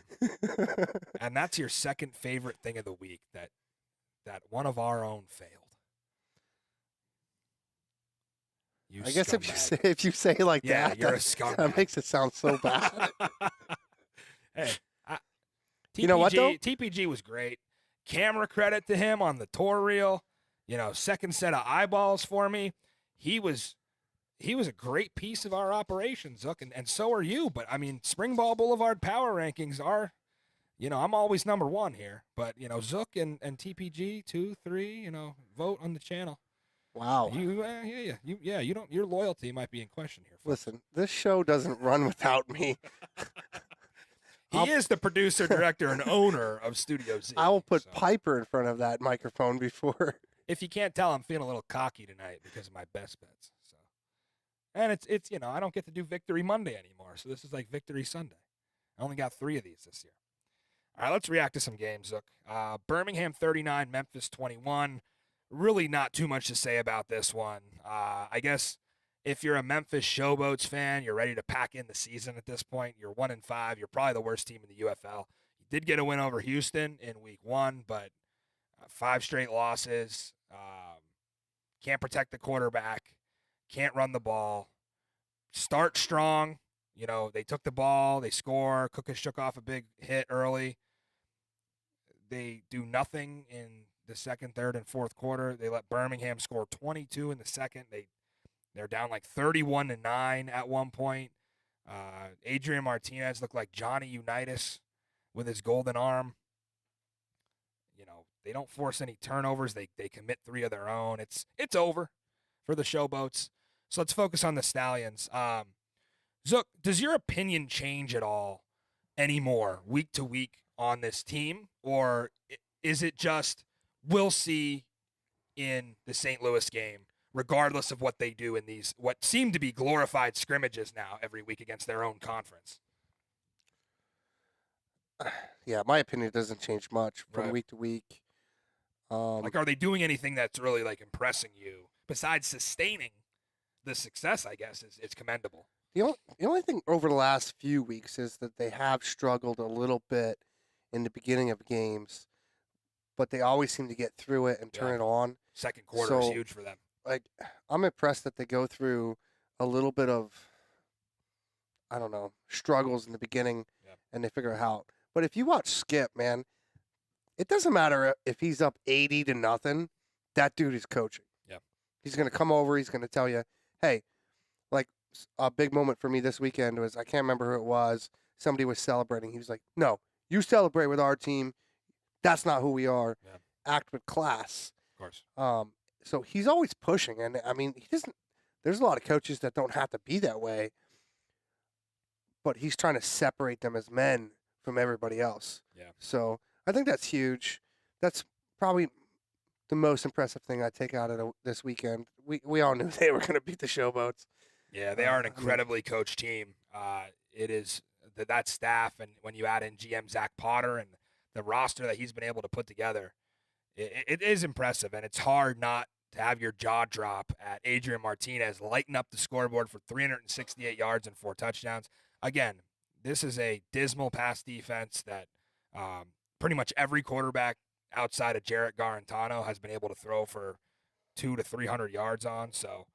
And that's your second favorite thing of the week, that one of our own failed. I guess if you say like that, you're a scumbag. That makes it sound so bad. Hey, you know what though? TPG was great. Camera credit to him on the tour reel. Second set of eyeballs for me. He was a great piece of our operation, Zook, and so are you. But, I mean, Springball Boulevard power rankings are, I'm always number one here. But, Zook and TPG, 2, 3, vote on the channel. Wow. Your loyalty might be in question here. Folks. Listen, this show doesn't run without me. He is the producer, director, and owner of Studio Z. I will put Piper in front of that microphone before. If you can't tell, I'm feeling a little cocky tonight because of my best bets. And it's I don't get to do Victory Monday anymore, so this is like Victory Sunday. I only got 3 of these this year. All right, let's react to some games, Zook. Birmingham 39, Memphis 21. Really not too much to say about this one. I guess if you're a Memphis Showboats fan, you're ready to pack in the season at this point. You're 1-5. You're probably the worst team in the UFL. You did get a win over Houston in Week 1, but 5 straight losses. Can't protect the quarterback. Can't run the ball. Start strong. They took the ball. They score. Cookus shook off a big hit early. They do nothing in the second, third, and fourth quarter. They let Birmingham score 22 in the second. They're down like 31-9 at one point. Adrian Martinez looked like Johnny Unitas with his golden arm. They don't force any turnovers. They commit 3 of their own. It's over for the Showboats. So let's focus on the Stallions. Zook, does your opinion change at all anymore week to week on this team? Or is it just we'll see in the St. Louis game, regardless of what they do in these what seem to be glorified scrimmages now every week against their own conference? Yeah, my opinion doesn't change much from week to week. Are they doing anything that's really impressing you besides sustaining the success? I guess is commendable. The only thing over the last few weeks is that they have struggled a little bit in the beginning of games, but they always seem to get through it and turn it on. Second quarter is huge for them. I'm impressed that they go through a little bit of, struggles in the beginning and they figure it out. But if you watch Skip, man, it doesn't matter if he's up 80-0. That dude is coaching. Yeah. He's going to come over. He's going to tell you, hey, a big moment for me this weekend was, I can't remember who it was. Somebody was celebrating. He was like, no, you celebrate with our team. That's not who we are. Yeah. Act with class. Of course. So he's always pushing. And, I mean, there's a lot of coaches that don't have to be that way. But he's trying to separate them as men from everybody else. Yeah. So I think that's huge. That's probably the most impressive thing I take out of this weekend. We all knew they were going to beat the Showboats. Yeah, they are an incredibly coached team. It is that staff, and when you add in GM Zach Potter and the roster that he's been able to put together, it is impressive, and it's hard not to have your jaw drop at Adrian Martinez lighting up the scoreboard for 368 yards and 4 touchdowns. Again, this is a dismal pass defense that pretty much every quarterback outside of Jarrett Garantano has been able to throw for 200 to 300 yards on. So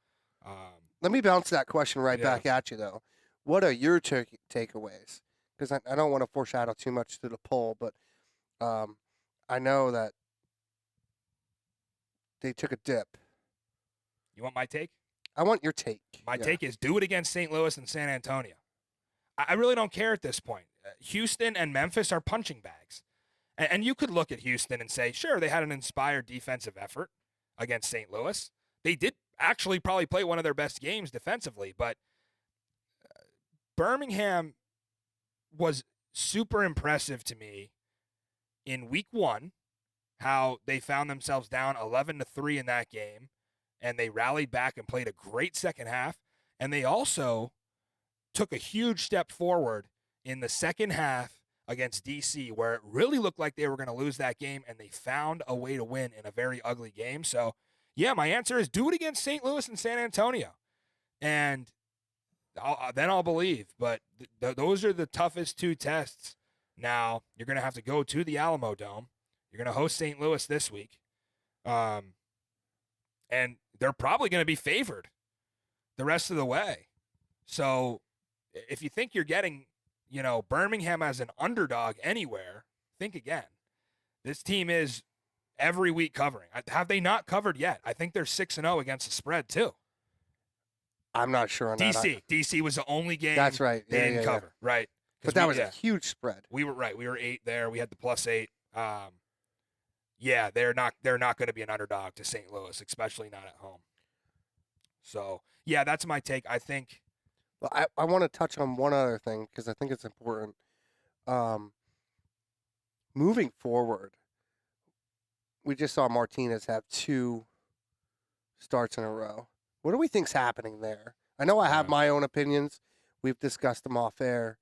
let me bounce that question back at you, though. What are your takeaways? Because I don't want to foreshadow too much to the poll, but I know that they took a dip. You want my take? I want your take. My take is do it against St. Louis and San Antonio. I really don't care at this point. Houston and Memphis are punching bags. And you could look at Houston and say, sure, they had an inspired defensive effort against St. Louis. They did actually probably play one of their best games defensively, but Birmingham was super impressive to me in week 1, how they found themselves down 11-3 in that game, and they rallied back and played a great second half. And they also took a huge step forward in the second half against DC, where it really looked like they were going to lose that game, and they found a way to win in a very ugly game. So, yeah, my answer is do it against St. Louis and San Antonio, and then I'll believe. But those are the toughest 2 tests. Now, you're going to have to go to the Alamo Dome. You're going to host St. Louis this week, and they're probably going to be favored the rest of the way. So if you think you're getting, Birmingham as an underdog anywhere, think again. This team is every week covering. Have they not covered yet? I think they're 6-0 against the spread too. I'm not sure on that. DC was the only game that's right. they didn't cover. Right. But that was a huge spread. We were right. We were 8 there. We had the +8. Yeah, they're not going to be an underdog to St. Louis, especially not at home. So, yeah, that's my take. I think. Well, I want to touch on one other thing because I think it's important. Moving forward, we just saw Martinez have 2 starts in a row. What do we think's happening there? I know I have my own opinions. We've discussed them off air.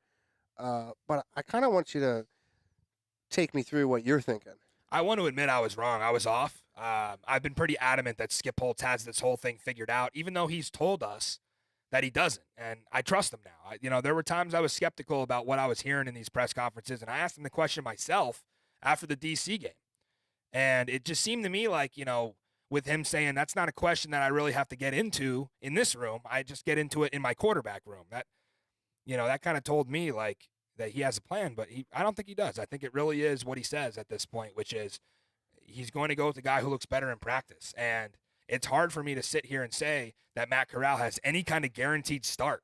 But I kind of want you to take me through what you're thinking. I want to admit I was wrong. I was off. I've been pretty adamant that Skip Holtz has this whole thing figured out, even though he's told us that he doesn't. And I trust him now. There were times I was skeptical about what I was hearing in these press conferences, and I asked him the question myself after the DC game. And it just seemed to me like, with him saying that's not a question that I really have to get into in this room. I just get into it in my quarterback room. That kind of told me like that he has a plan, but I don't think he does. I think it really is what he says at this point, which is he's going to go with the guy who looks better in practice. And it's hard for me to sit here and say that Matt Corral has any kind of guaranteed start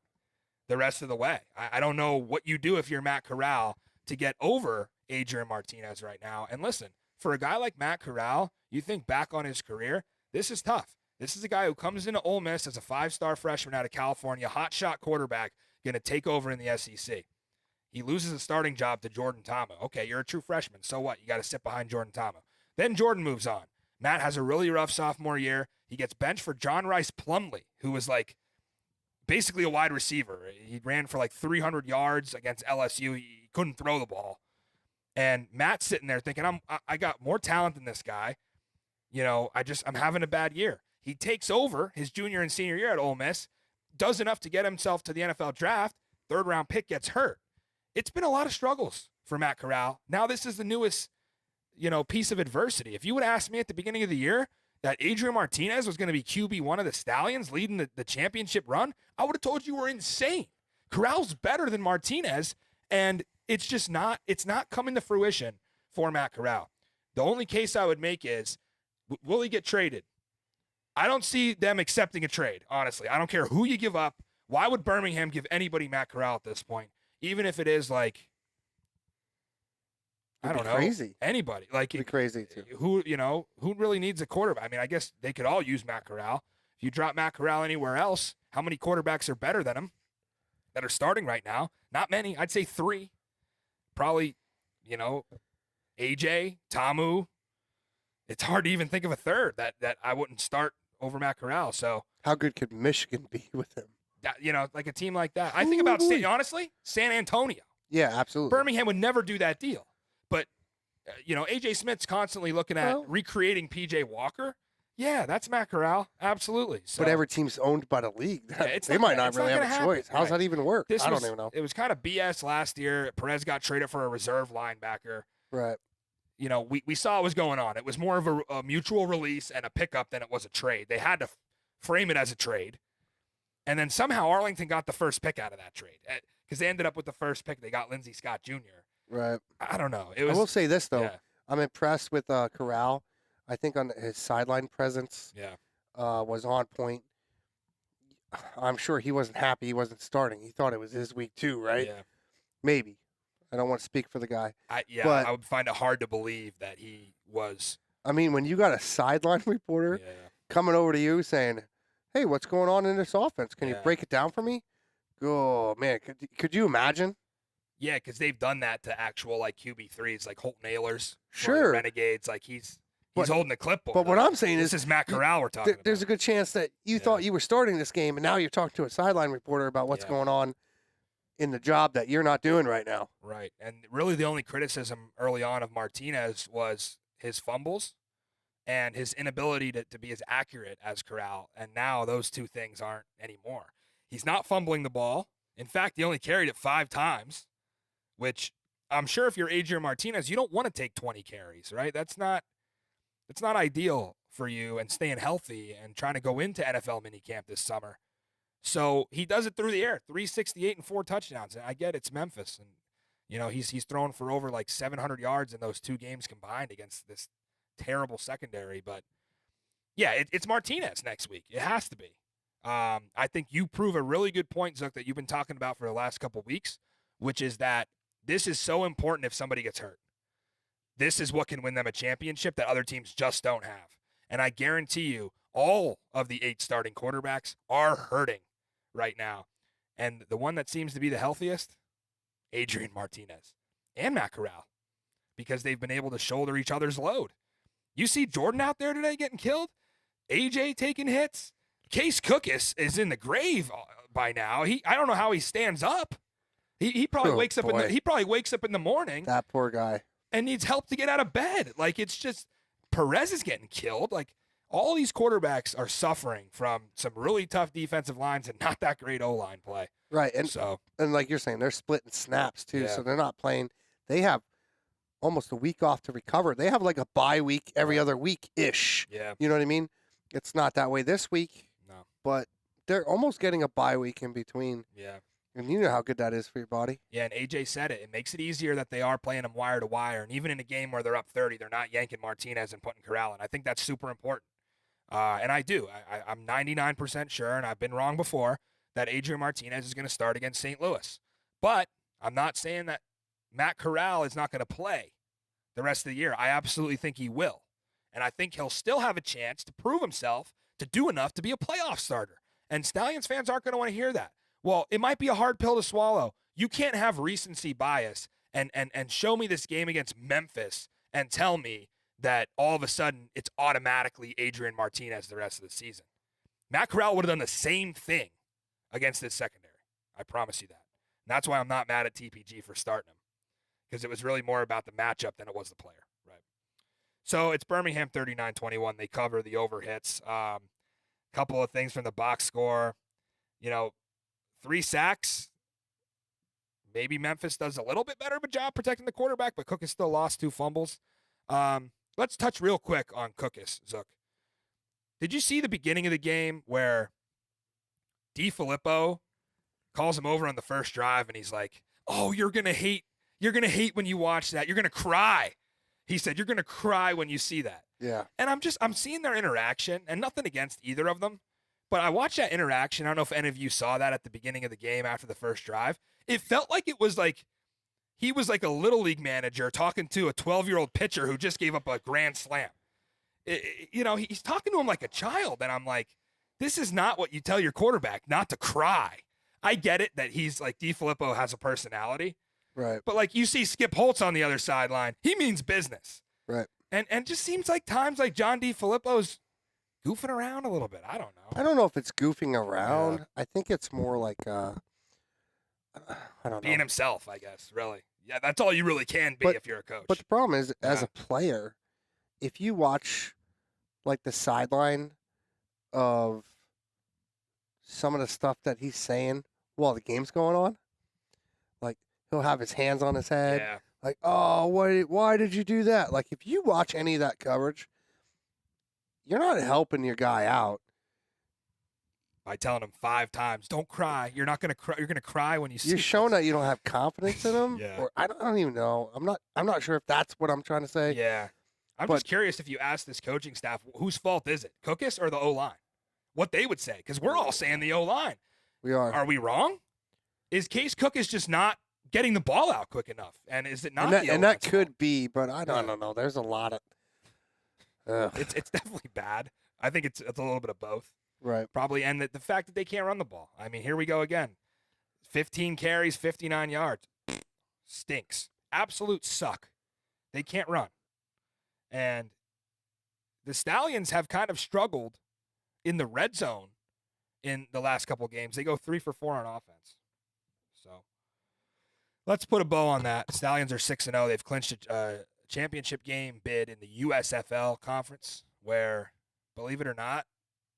the rest of the way. I don't know what you do if you're Matt Corral to get over Adrian Martinez right now. And listen, for a guy like Matt Corral, you think back on his career, this is tough. This is a guy who comes into Ole Miss as a 5-star freshman out of California, hotshot quarterback, going to take over in the SEC. He loses a starting job to Jordan Tama. Okay, you're a true freshman. So what? You got to sit behind Jordan Tama. Then Jordan moves on. Matt has a really rough sophomore year. He gets benched for John Rice Plumlee, who was like basically a wide receiver. He ran for like 300 yards against LSU. He couldn't throw the ball. And Matt's sitting there thinking, I got more talent than this guy. I'm having a bad year. He takes over his junior and senior year at Ole Miss, does enough to get himself to the NFL draft. 3rd-round pick gets hurt. It's been a lot of struggles for Matt Corral. Now this is the newest, piece of adversity. If you would ask me at the beginning of the year that Adrian Martinez was going to be QB1 of the Stallions leading the championship run, I would have told you we're insane. Corral's better than Martinez, and it's just not coming to fruition for Matt Corral. The only case I would make is, will he get traded? I don't see them accepting a trade, honestly. I don't care who you give up. Why would Birmingham give anybody Matt Corral at this point? Even if it is like, I don't know, crazy. Anybody. Like, it'd be crazy too. Who really needs a quarterback? I mean, I guess they could all use Matt Corral. If you drop Matt Corral anywhere else, how many quarterbacks are better than him that are starting right now? Not many. I'd say 3. Probably, AJ, Tamu. It's hard to even think of a third that I wouldn't start over Matt Corral. So how good could Michigan be with him? Like a team like that. I think about, honestly, San Antonio. Yeah, absolutely. Birmingham would never do that deal. But, A.J. Smith's constantly looking at recreating P.J. Walker. Yeah, that's Matt Corral. Absolutely. So, but every team's owned by the league. They might not really have a choice. How's that even work? I don't even know. It was kind of BS last year. Perez got traded for a reserve linebacker. Right. We saw what was going on. It was more of a mutual release and a pickup than it was a trade. They had to frame it as a trade. And then somehow Arlington got the first pick out of that trade because they ended up with the first pick. They got Lindsey Scott Jr. Right. I don't know. I will say this, though. Yeah. I'm impressed with Corral. I think on his sideline presence was on point. I'm sure he wasn't happy he wasn't starting. He thought it was his week too, right? Yeah. Maybe. I don't want to speak for the guy. I would find it hard to believe that he was. I mean, when you got a sideline reporter coming over to you saying, hey, what's going on in this offense? Can you break it down for me? Oh, man. Could you imagine? Yeah, because they've done that to actual QB3s like Holt Nailers. Sure. Renegades. He's holding the clipboard. But what I'm saying this is Matt Corral we're talking about. There's a good chance that you thought you were starting this game, and now you're talking to a sideline reporter about what's going on in the job that you're not doing right now. Right. And really the only criticism early on of Martinez was his fumbles and his inability to be as accurate as Corral. And now those two things aren't anymore. He's not fumbling the ball. In fact, he only carried it 5 times, which I'm sure if you're Adrian Martinez, you don't want to take 20 carries, right? That's not ideal for you and staying healthy and trying to go into NFL minicamp this summer. So he does it through the air, 368 and 4 touchdowns. And I get it's Memphis, and he's thrown for over 700 yards in those 2 games combined against this terrible secondary. But yeah, it's Martinez next week. It has to be. I think you prove a really good point, Zook, that you've been talking about for the last couple of weeks, which is that this is so important if somebody gets hurt. This is what can win them a championship that other teams just don't have. And I guarantee you, all of the 8 starting quarterbacks are hurting right now. And the one that seems to be the healthiest, Adrian Martinez and Matt Corral, because they've been able to shoulder each other's load. You see Jordan out there today getting killed, AJ taking hits. Case Cook is in the grave by now. I don't know how he stands up. He probably wakes up in the morning. That poor guy. And needs help to get out of bed. It's just Perez is getting killed. All these quarterbacks are suffering from some really tough defensive lines and not that great O-line play. Right. And like you're saying, they're splitting snaps too, so they're not playing. They have almost a week off to recover. They have a bye week every other week-ish. Yeah. You know what I mean? It's not that way this week. No. But they're almost getting a bye week in between. Yeah. And you know how good that is for your body. Yeah, and AJ said it. It makes it easier that they are playing them wire to wire. And even in a game where they're up 30, they're not yanking Martinez and putting Corral in. I think that's super important. And I do. I'm 99% sure, and I've been wrong before, that Adrian Martinez is going to start against St. Louis. But I'm not saying that Matt Corral is not going to play the rest of the year. I absolutely think he will. And I think he'll still have a chance to prove himself to do enough to be a playoff starter. And Stallions fans aren't going to want to hear that. Well, it might be a hard pill to swallow. You can't have recency bias and show me this game against Memphis and tell me that all of a sudden it's automatically Adrian Martinez the rest of the season. Matt Corral would have done the same thing against this secondary. I promise you that. And that's why I'm not mad at TPG for starting him, because it was really more about the matchup than it was the player. Right. So it's Birmingham 39-21. They cover the overhits. Couple of things from the box score. 3 sacks. Maybe Memphis does a little bit better of a job protecting the quarterback, but Cook has still lost 2 fumbles. Let's touch real quick on Cookus, Zook. Did you see the beginning of the game where DiFilippo calls him over on the first drive and he's like, "Oh, you're gonna hate when you watch that. You're gonna cry." He said, "You're gonna cry when you see that." Yeah. And I'm seeing their interaction, and nothing against either of them. But I watched that interaction. I don't know if any of you saw that at the beginning of the game after the first drive. It felt like it was he was like a little league manager talking to a 12-year-old pitcher who just gave up a grand slam. He's talking to him like a child, and I'm like, this is not what you tell your quarterback, not to cry. I get it that he's DiFilippo has a personality. Right. But you see Skip Holtz on the other sideline. He means business. Right. And just seems like times John DiFilippo's goofing around a little bit. I don't know. I don't know if it's goofing around. Yeah. I think it's more I don't being know. himself, I guess. Really, yeah, that's all you really can be if you're a coach. But the problem is, as a player, if you watch like the sideline of some of the stuff that he's saying while the game's going on, like he'll have his hands on his head, like, "Oh, why did you do that?" Like if you watch any of that coverage, you're not helping your guy out by telling him 5 times, "Don't cry. You're not gonna cry. You're gonna cry when you see." You're showing that you don't have confidence in him. Yeah. Or I don't even know. I'm not sure if that's what I'm trying to say. Yeah. I'm just curious if you ask this coaching staff, whose fault is it, Cookus or the O-line? What they would say, because we're all saying the O-line. We are. Are we wrong? Is Case Cookus just not getting the ball out quick enough? And is it not And that could be, but I don't know. There's a lot of. It's definitely bad. I think it's a little bit of both. Right. Probably, and the fact that they can't run the ball. I mean, here we go again. 15 carries, 59 yards. Stinks. Absolute suck. They can't run. And the Stallions have kind of struggled in the red zone in the last couple games. They go 3 for 4 on offense. So let's put a bow on that. Stallions are 6-0. They've clinched a championship game bid in the USFL conference where, believe it or not,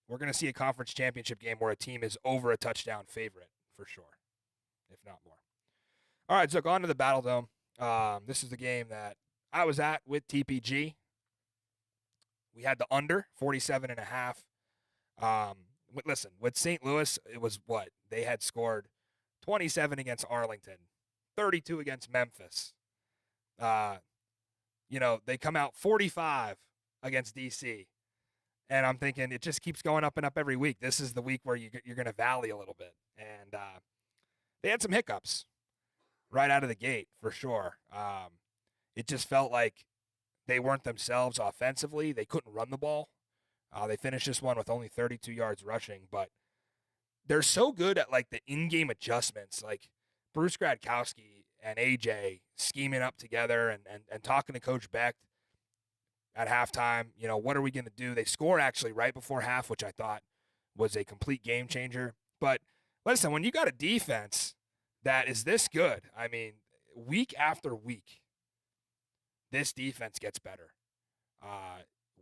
we're going to see a conference championship game where a team is over a touchdown favorite for sure, if not more. All right, so on to the Battle Dome. This is the game that I was at with TPG. We had the under, 47.5. Listen, with St. Louis, it was what? They had scored 27 against Arlington, 32 against Memphis. They come out 45 against D.C., and I'm thinking it just keeps going up and up every week. This is the week where you're going to valley a little bit. And they had some hiccups right out of the gate, for sure. It just felt like they weren't themselves offensively. They couldn't run the ball. They finished this one with only 32 yards rushing, but they're so good at, like, the in-game adjustments, like Bruce Gradkowski and AJ scheming up together and talking to Coach Beck at halftime. What are we going to do? They score actually right before half, which I thought was a complete game changer. But listen, when you got a defense that is this good, I mean, week after week, this defense gets better.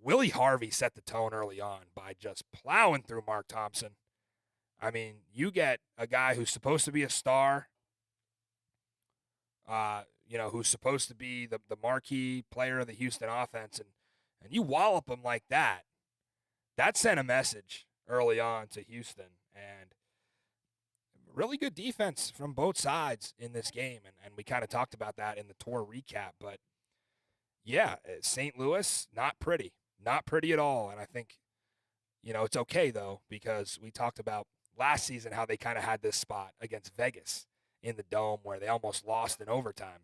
Willie Harvey set the tone early on by just plowing through Mark Thompson. I mean, you get a guy who's supposed to be a star, who's supposed to be the marquee player of the Houston offense, and you wallop him like that. That sent a message early on to Houston, and really good defense from both sides in this game, and we kind of talked about that in the tour recap, but yeah, St. Louis, not pretty at all, and I think, it's okay, though, because we talked about last season how they kind of had this spot against Vegas in the Dome where they almost lost in overtime.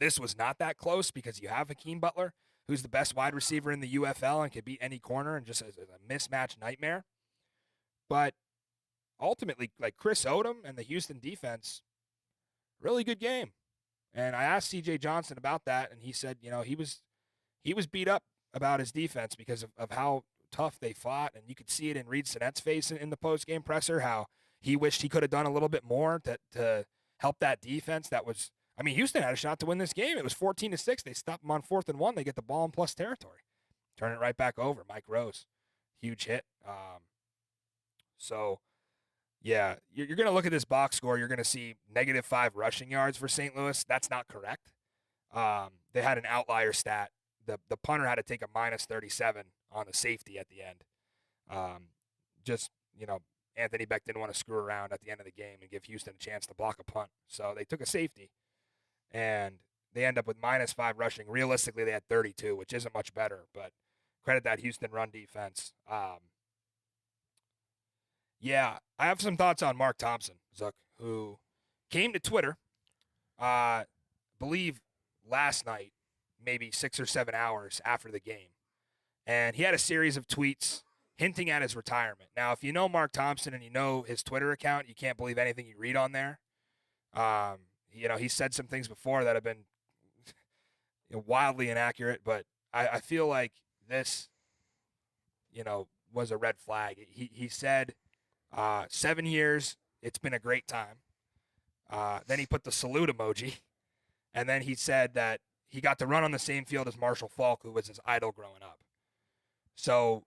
This was not that close because you have Hakeem Butler, who's the best wide receiver in the UFL and could beat any corner and just a mismatch nightmare. But ultimately, like Chris Odom and the Houston defense, really good game. And I asked C.J. Johnson about that, and he said, he was beat up about his defense because of how tough they fought, and you could see it in Reed Sinet's face in the post-game presser, how he wished he could have done a little bit more to help that defense. Houston had a shot to win this game. It was 14-6. They stopped them on 4th and 1. They get the ball in plus territory. Turn it right back over. Mike Rose, huge hit. Yeah, you're going to look at this box score. You're going to see -5 rushing yards for St. Louis. That's not correct. They had an outlier stat. The punter had to take a -37 on the safety at the end. Anthony Beck didn't want to screw around at the end of the game and give Houston a chance to block a punt. So they took a safety, and they end up with -5 rushing. Realistically, they had 32, which isn't much better, but credit that Houston run defense. Yeah, I have some thoughts on Mark Thompson, Zook, who came to Twitter, believe last night, maybe 6 or 7 hours after the game. And he had a series of tweets hinting at his retirement. Now, if you know Mark Thompson and you know his Twitter account, you can't believe anything you read on there. He said some things before that have been wildly inaccurate, but I feel like this, was a red flag. He said, 7 years, it's been a great time. Then he put the salute emoji, and then he said that he got to run on the same field as Marshall Faulk, who was his idol growing up. So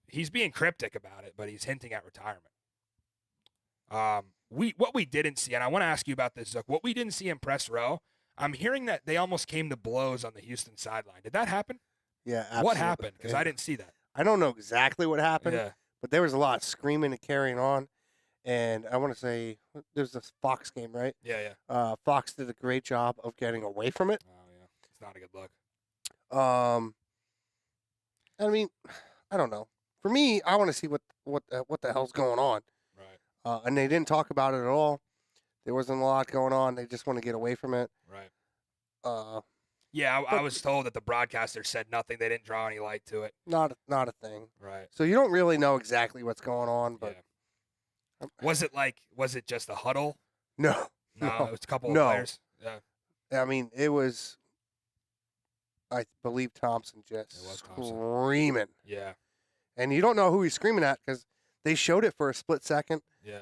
he's being cryptic about it, but he's hinting at retirement. What we didn't see, and I want to ask you about this, Zook, what we didn't see in press row, I'm hearing that they almost came to blows on the Houston sideline. Did that happen? Yeah, absolutely. What happened? Because I didn't see that. I don't know exactly what happened, Yeah. but there was a lot of screaming and carrying on. And I want to say there's this Fox game, right? Yeah. Fox did a great job of getting away from it. Oh, yeah. It's not a good look. I mean, I don't know. For me, I want to see what the hell's going on. Right. And they didn't talk about it at all. There wasn't a lot going on. They just want to get away from it. Right. Yeah, I was told that the broadcaster said nothing. They didn't draw any light to it. Not a thing. Right. So you don't really know exactly what's going on, but was it just a huddle? No. No, it was a couple of players. Yeah. I mean, it was, I believe, Thompson just screaming. Yeah. And you don't know who he's screaming at because they showed it for a split second. Yeah.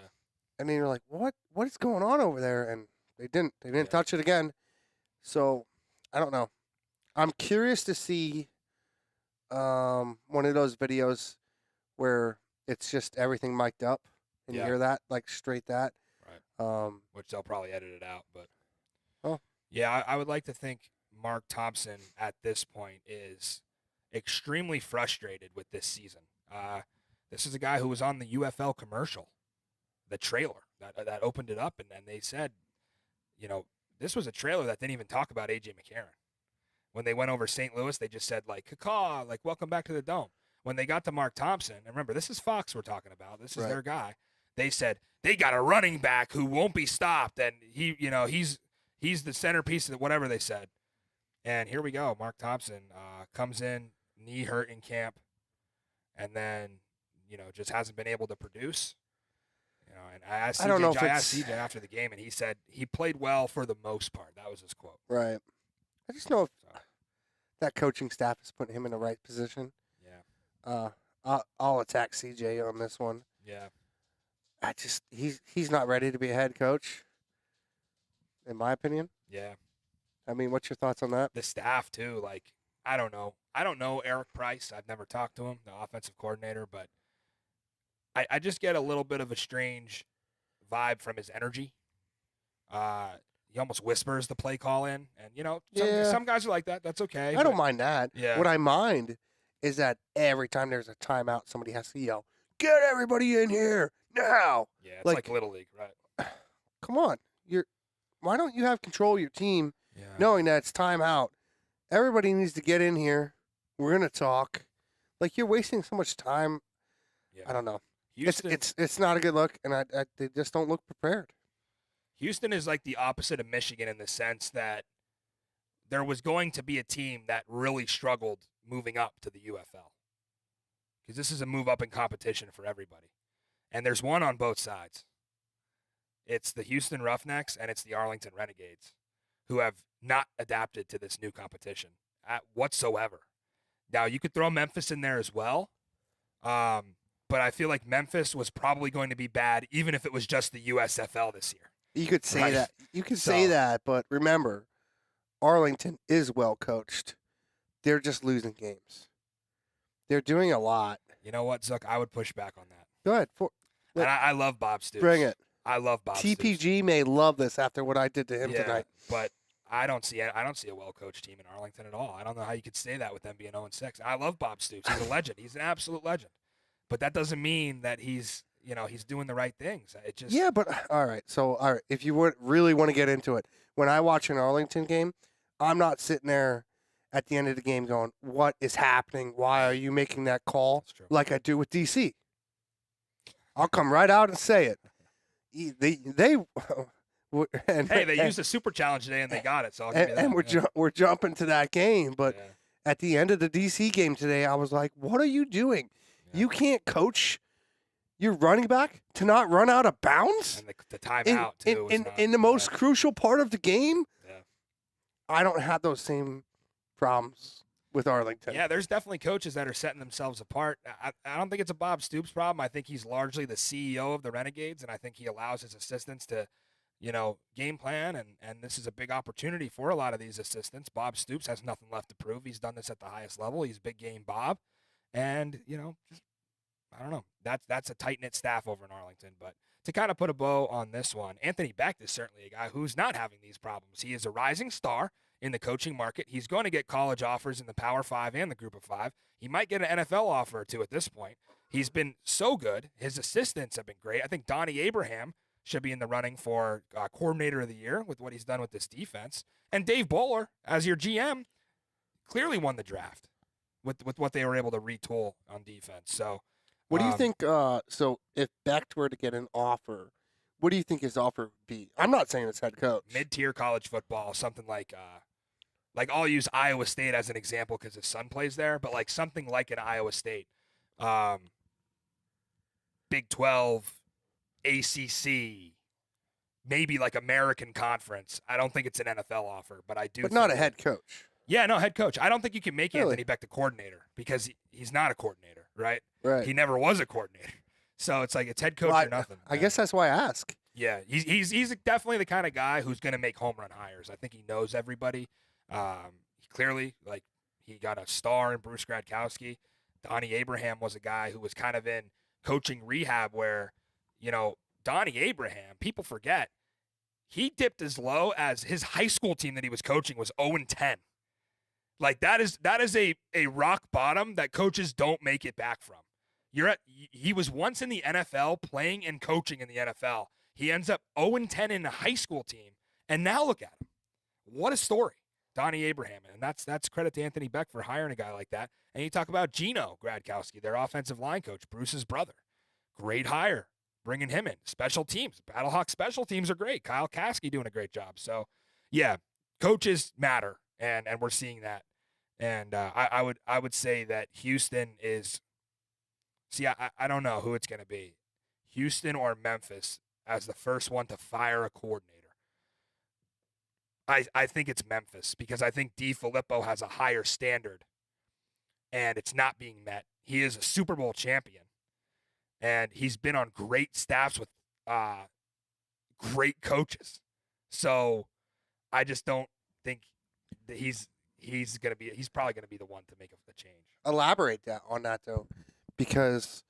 And then you're like, what is going on over there? And they didn't touch it again. So I don't know. I'm curious to see one of those videos where it's just everything mic'd up and you hear that, like straight that. Right. Which they'll probably edit it out, but oh. Yeah, I would like to think Mark Thompson at this point is extremely frustrated with this season. This is a guy who was on the UFL commercial, the trailer that opened it up, and they said, this was a trailer that didn't even talk about A.J. McCarron. When they went over St. Louis, they just said, like, caw, like, welcome back to the Dome. When they got to Mark Thompson, and remember, this is Fox we're talking about. This is their guy. They said, they got a running back who won't be stopped, and he's the centerpiece of whatever they said. And here we go. Mark Thompson comes in, knee hurt in camp, and then, just hasn't been able to produce. And I asked CJ after the game, and he said he played well for the most part. That was his quote. Right. I just know if that coaching staff is putting him in the right position. Yeah. I'll attack CJ on this one. Yeah. He's not ready to be a head coach, in my opinion. Yeah. I mean, what's your thoughts on that? The staff too. Like, I don't know. I don't know Eric Price. I've never talked to him, the offensive coordinator, but I just get a little bit of a strange vibe from his energy. He almost whispers the play call in, and some guys are like that. That's okay. I don't mind that. Yeah. What I mind is that every time there's a timeout, somebody has to yell, "Get everybody in here now!" Yeah, it's like Little League, right? Come on, why don't you have control of your team, yeah, knowing that it's timeout? Everybody needs to get in here. We're gonna talk. Like, you're wasting so much time. Yeah. I don't know. Houston, it's not a good look, and they just don't look prepared. Houston is like the opposite of Michigan in the sense that there was going to be a team that really struggled moving up to the UFL. Because this is a move up in competition for everybody. And there's one on both sides. It's the Houston Roughnecks and it's the Arlington Renegades, who have not adapted to this new competition whatsoever. Now, you could throw Memphis in there as well. But I feel like Memphis was probably going to be bad even if it was just the USFL this year. You could say that. You could say that, but remember, Arlington is well coached. They're just losing games. They're doing a lot. You know what, Zuck? I would push back on that. Go ahead. And I love Bob Stoops. Bring it. I love Bob Stoops. TPG may love this after what I did to him tonight. But I don't see a well-coached team in Arlington at all. I don't know how you could say that with them being 0-6. I love Bob Stoops. He's a legend. He's an absolute legend. But that doesn't mean that he's doing the right things. It just but all right. So if you would really want to get into it, when I watch an Arlington game, I'm not sitting there at the end of the game going, "What is happening? Why are you making that call?" Like I do with DC. I'll come right out and say it. They used a super challenge today and they got it. So I'll give you that. And we're jumping to that game, but at the end of the DC game today, I was like, "What are you doing? Yeah. You can't coach your running back to not run out of bounds." And the timeout too. In the most crucial part of the game. Yeah. I don't have those same problems with Arlington. Yeah, there's definitely coaches that are setting themselves apart. I don't think it's a Bob Stoops problem. I think he's largely the CEO of the Renegades, and I think he allows his assistants to game plan, and this is a big opportunity for a lot of these assistants. Bob Stoops has nothing left to prove. He's done this at the highest level. He's big game Bob, and just, I don't know. That's a tight-knit staff over in Arlington. But to kind of put a bow on this one, Anthony Becht is certainly a guy who's not having these problems. He is a rising star in the coaching market. He's going to get college offers in the Power 5 and the Group of 5. He might get an NFL offer or two at this point. He's been so good. His assistants have been great. I think Donnie Abraham should be in the running for coordinator of the year with what he's done with this defense. And Dave Bowler, as your GM, clearly won the draft with what they were able to retool on defense. So what do you think, so if Becht were to get an offer, what do you think his offer would be? I'm not saying it's head coach. Mid-tier college football, something like I'll use Iowa State as an example because his son plays there, but like something like an Iowa State, Big 12, ACC, maybe like American Conference. I don't think it's an NFL offer, but I do. But not a head coach. Yeah, no, head coach. I don't think you can make Really? Anthony Becht a coordinator because he's not a coordinator, right? Right. He never was a coordinator. So it's like it's head coach or nothing. I guess that's why I ask. Yeah, he's definitely the kind of guy who's going to make home run hires. I think he knows everybody. Clearly, like he got a star in Bruce Gradkowski. Donnie Abraham was a guy who was kind of in coaching rehab where, Donnie Abraham, people forget, he dipped as low as his high school team that he was coaching was 0-10. Like that is a rock bottom that coaches don't make it back from. He was once in the NFL playing and coaching in the NFL. He ends up 0-10 in a high school team, and now look at him. What a story. Donnie Abraham, and that's credit to Anthony Becht for hiring a guy like that. And you talk about Gino Gradkowski, their offensive line coach, Bruce's brother. Great hire, bringing him in. Special teams, Battlehawk special teams are great. Kyle Kasky doing a great job. So, yeah, coaches matter, and we're seeing that. And I would say that Houston is. See, I don't know who it's going to be, Houston or Memphis as the first one to fire a coordinator. I think it's Memphis because I think DeFilippo has a higher standard, and it's not being met. He is a Super Bowl champion, and he's been on great staffs with great coaches. So I just don't think that he's probably going to be the one to make the change. Elaborate on that, though, because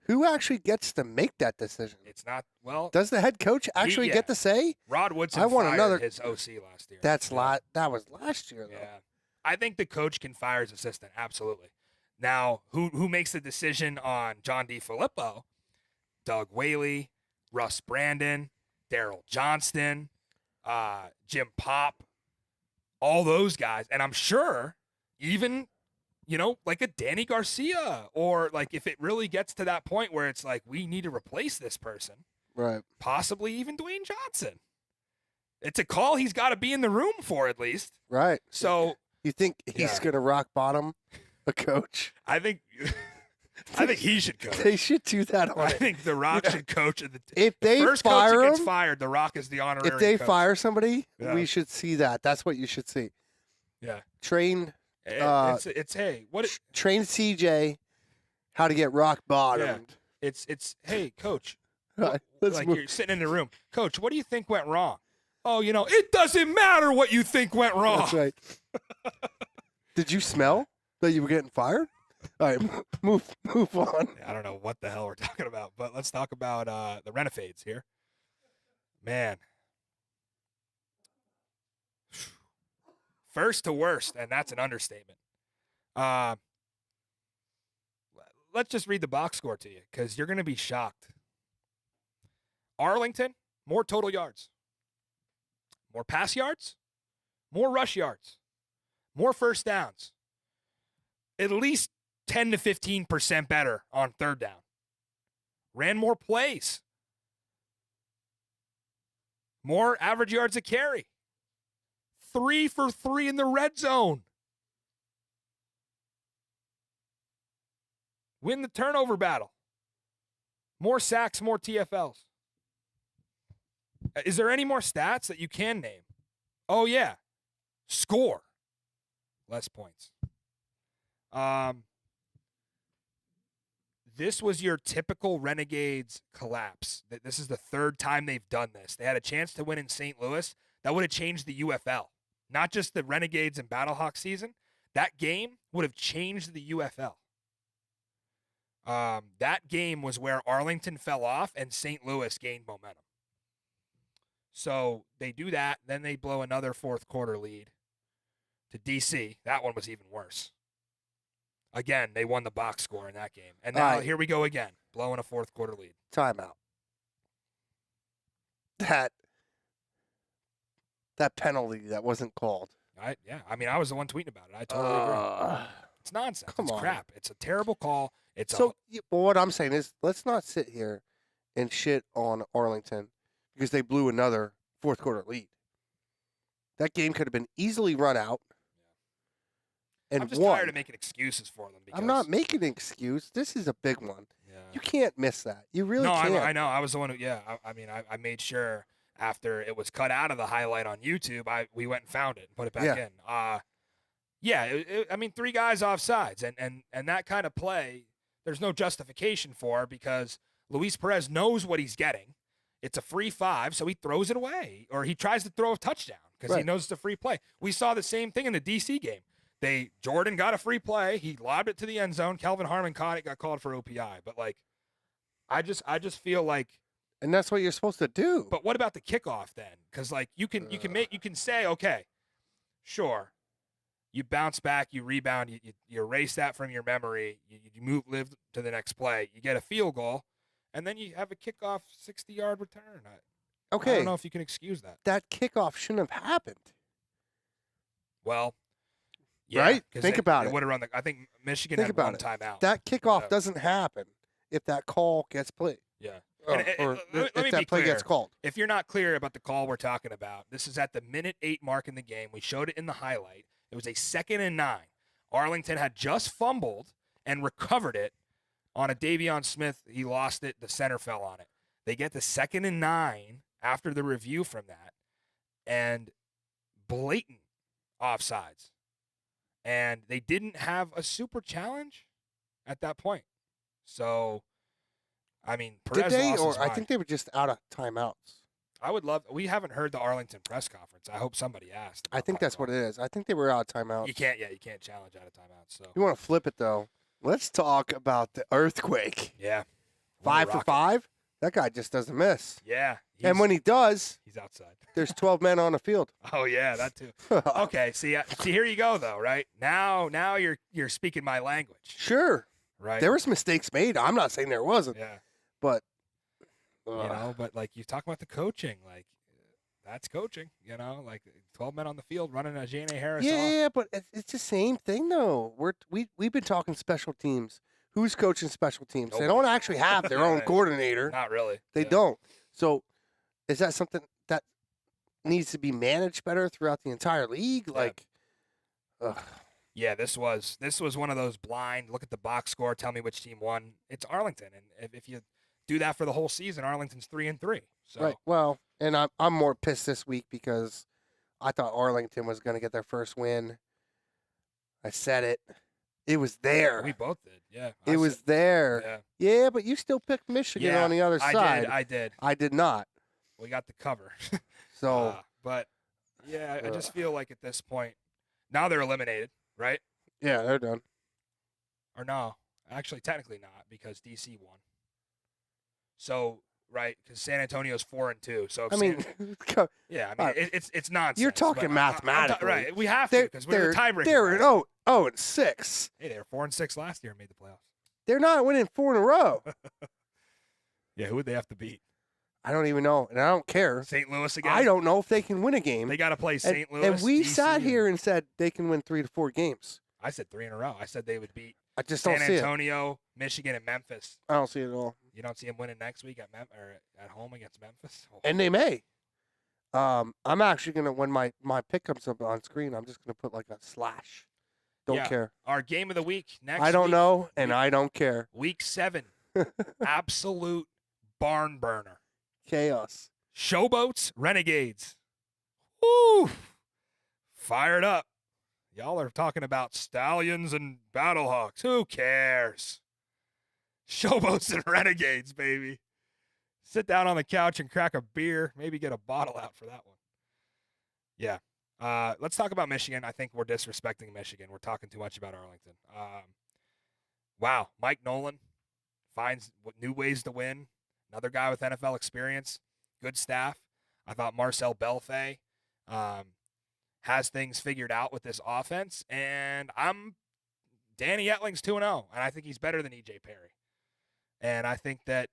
who actually gets to make that decision? It's not, well. Does the head coach actually get to say? Rod Woodson fired his OC last year. That was last year, though. Yeah. I think the coach can fire his assistant, absolutely. Now, who makes the decision on John DeFilippo? Doug Whaley, Russ Brandon, Daryl Johnston, Jim Pop, all those guys. And I'm sure even, like a Danny Garcia, or like if it really gets to that point where it's like we need to replace this person, right? Possibly even Dwayne Johnson. It's a call he's got to be in the room for at least. Right. So you think he's going to rock bottom a coach? I think he should coach. They should do that. I think The Rock should coach. If they first fire coach that him, gets fired, The Rock is the honorary If they coach. fire somebody, we should see that. That's what you should see. Yeah. Train. It's hey, what? Train CJ how to get rock bottomed. Yeah. It's hey, coach. Right, like you're sitting in the room, coach. What do you think went wrong? Oh, it doesn't matter what you think went wrong. That's right. Did you smell that you were getting fired? All right, move on. I don't know what the hell we're talking about, but let's talk about the Renegades here. Man. First to worst, and that's an understatement. Let's just read the box score to you because you're going to be shocked. Arlington, more total yards. More pass yards. More rush yards. More first downs. At least 10 to 15% better on third down. Ran more plays. More average yards a carry. 3 for 3 in the red zone. Win the turnover battle. More sacks, more TFLs. Is there any more stats that you can name? Oh, yeah. Score. Less points. this was your typical Renegades collapse. This is the third time they've done this. They had a chance to win in St. Louis. That would have changed the UFL. Not just the Renegades and Battlehawks season. That game would have changed the UFL. That game was where Arlington fell off and St. Louis gained momentum. So they do that. Then they blow another fourth quarter lead to DC. That one was even worse. Again, they won the box score in that game. And now here we go again, blowing a fourth quarter lead. Timeout. That penalty that wasn't called. I was the one tweeting about it. I totally agree. It's nonsense. It's crap. It's a terrible call. What I'm saying is, let's not sit here and shit on Arlington because they blew another fourth quarter lead. That game could have been easily run out. And I'm just tired of making excuses for them. I'm not making an excuse. This is a big one. Yeah. You can't miss that. You really can't. I know. I was the one who, I made sure after it was cut out of the highlight on YouTube, we went and found it and put it back in. 3 guys offsides. And that kind of play, there's no justification for because Luis Perez knows what he's getting. It's a free 5, so he throws it away. Or he tries to throw a touchdown because he knows it's a free play. We saw the same thing in the DC game. Jordan got a free play. He lobbed it to the end zone. Kelvin Harmon caught it, got called for OPI. But I just feel like, and that's what you're supposed to do. But what about the kickoff then? Because you can say, okay, sure, you bounce back, you rebound, you erase that from your memory, you live to the next play, you get a field goal, and then you have a kickoff 60-yard return. I don't know if you can excuse that. That kickoff shouldn't have happened. Well. Yeah, right? Think about it. Would have run I think Michigan had one timeout. That kickoff doesn't happen if that call gets played. Yeah. If that play gets called. If you're not clear about the call we're talking about, this is at the minute 8 mark in the game. We showed it in the highlight. It was a 2nd and 9. Arlington had just fumbled and recovered it on a Davion Smith. He lost it. The center fell on it. They get the 2nd and 9 after the review from that, and blatant offsides. And they didn't have a super challenge at that point. So, Perez lost his mind. I think they were just out of timeouts. We haven't heard the Arlington press conference. I hope somebody asked. I think that's what it is. I think they were out of timeouts. You can't challenge out of timeouts. So you want to flip it, though. Let's talk about the earthquake. Yeah. 5 for 5? That guy just doesn't miss. Yeah. And when he does, he's outside. There's 12 men on the field. Oh yeah, that too. Okay, see here you go though, right? Now you're speaking my language. Sure. Right. There was mistakes made. I'm not saying there wasn't. Yeah. But but you talk about the coaching, that's coaching, 12 men on the field running a J.N.A. Harris off. Yeah, but it's the same thing though. We've been talking special teams. Who's coaching special teams? Nobody. They don't actually have their own coordinator. Not really. They don't. So is that something that needs to be managed better throughout the entire league? Yeah, this was one of those blind, look at the box score, tell me which team won. It's Arlington. And if you do that for the whole season, Arlington's 3-3. So. Right. Well, and I'm more pissed this week because I thought Arlington was going to get their first win. I said it. It was there. We both did, yeah. It was there. Yeah, but you still picked Michigan on the other side. I did. I did not. We got the cover. So. But, yeah, I just feel like at this point, now they're eliminated, right? Yeah, they're done. Or no, actually, technically not, because DC won. So, right, because San Antonio's 4-2. So, it's nonsense. You're talking mathematically, right? We have to because we're the tiebreaker. They're 0-6. Hey, they were 4-6 last year and made the playoffs. They're not winning 4 in a row. Yeah, who would they have to beat? I don't even know, and I don't care. St. Louis again? I don't know if they can win a game. They got to play St. Louis. And we DC, sat here and said they can win 3 to 4 games. I said 3 in a row. I said they would beat San Antonio, Michigan, and Memphis. I don't see it at all. You don't see them winning next week at home against Memphis? Oh. And they may. I'm actually going to, when my pick comes up on screen, I'm just going to put like a slash. Don't care. Our game of the week next week. I don't know, and I don't care. Week 7. Absolute barn burner. Chaos. Showboats, Renegades. Woo! Fired up. Y'all are talking about Stallions and Battlehawks. Who cares? Showboats and Renegades, baby. Sit down on the couch and crack a beer. Maybe get a bottle out for that one. Yeah. Let's talk about Michigan. I think we're disrespecting Michigan. We're talking too much about Arlington. Wow. Mike Nolan finds new ways to win. Another guy with NFL experience. Good staff. I thought Marcel Belfay has things figured out with this offense. And Danny Etling's 2-0, and I think he's better than E.J. Perry. And I think that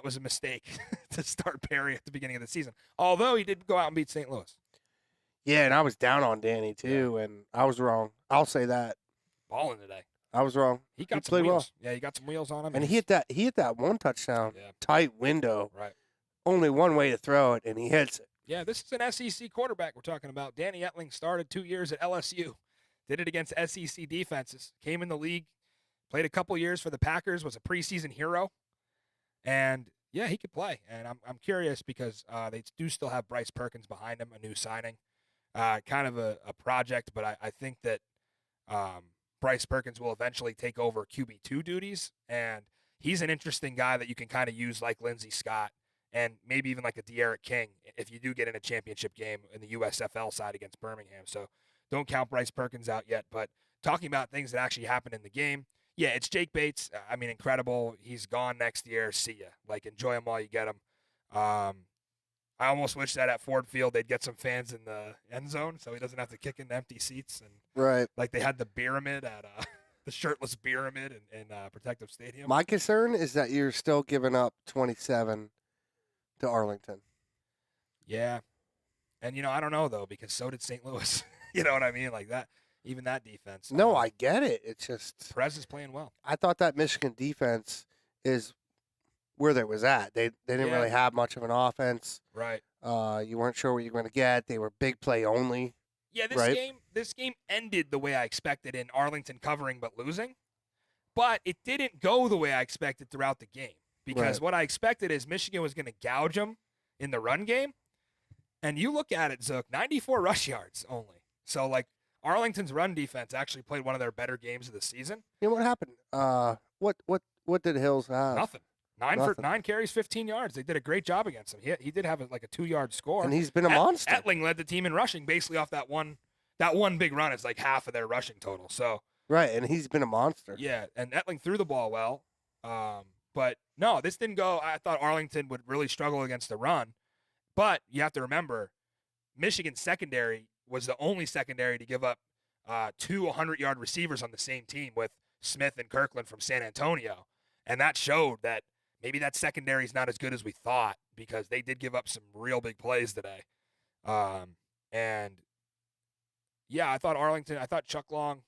was a mistake to start Perry at the beginning of the season, although he did go out and beat St. Louis. Yeah, and I was down on Danny, too, and I was wrong. I'll say that. Balling today. I was wrong. He got some wheels. Well. Yeah, he got some wheels on him. And he hit that one touchdown, tight window. Right. Only one way to throw it, and he hits it. Yeah, this is an SEC quarterback we're talking about. Danny Etling started 2 years at LSU. Did it against SEC defenses. Came in the league, played a couple years for the Packers, was a preseason hero. And, yeah, he could play. And I'm curious because they do still have Bryce Perkins behind him, a new signing. Kind of a project, but I think that Bryce Perkins will eventually take over QB2 duties. And he's an interesting guy that you can kind of use like Lindsey Scott and maybe even like a De'Aaron King if you do get in a championship game in the USFL side against Birmingham. So don't count Bryce Perkins out yet. But talking about things that actually happened in the game, yeah, it's Jake Bates. I mean, incredible. He's gone next year. See ya. Like, enjoy him while you get him. I almost wish that at Ford Field they'd get some fans in the end zone so he doesn't have to kick in empty seats. And right. Like they had the pyramid at the shirtless pyramid in Protective Stadium. My concern is that you're still giving up 27 to Arlington. Yeah. And, I don't know, though, because so did St. Louis. You know what I mean? Like that. Even that defense. No, I get it. It's just Perez is playing well. I thought that Michigan defense is where they was at. They didn't really have much of an offense. Right. You weren't sure what you were going to get. They were big play only. Yeah, right? this game ended the way I expected in Arlington covering but losing. But it didn't go the way I expected throughout the game because what I expected is Michigan was going to gouge them in the run game. And you look at it, Zook, 94 rush yards only. So, like, Arlington's run defense actually played one of their better games of the season. You know what happened? What did Hills have? Nothing. 9 carries, 15 yards. They did a great job against him. He did have a 2-yard score. And he's been a monster. Etling led the team in rushing basically off that one big run. It's like half of their rushing total. So right, and he's been a monster. Yeah, and Etling threw the ball well. But no, this didn't go. I thought Arlington would really struggle against the run. But you have to remember, Michigan's secondary was the only secondary to give up 2 100-yard receivers on the same team with Smith and Kirkland from San Antonio. And that showed that maybe that secondary is not as good as we thought because they did give up some real big plays today. And, yeah, I thought Chuck Long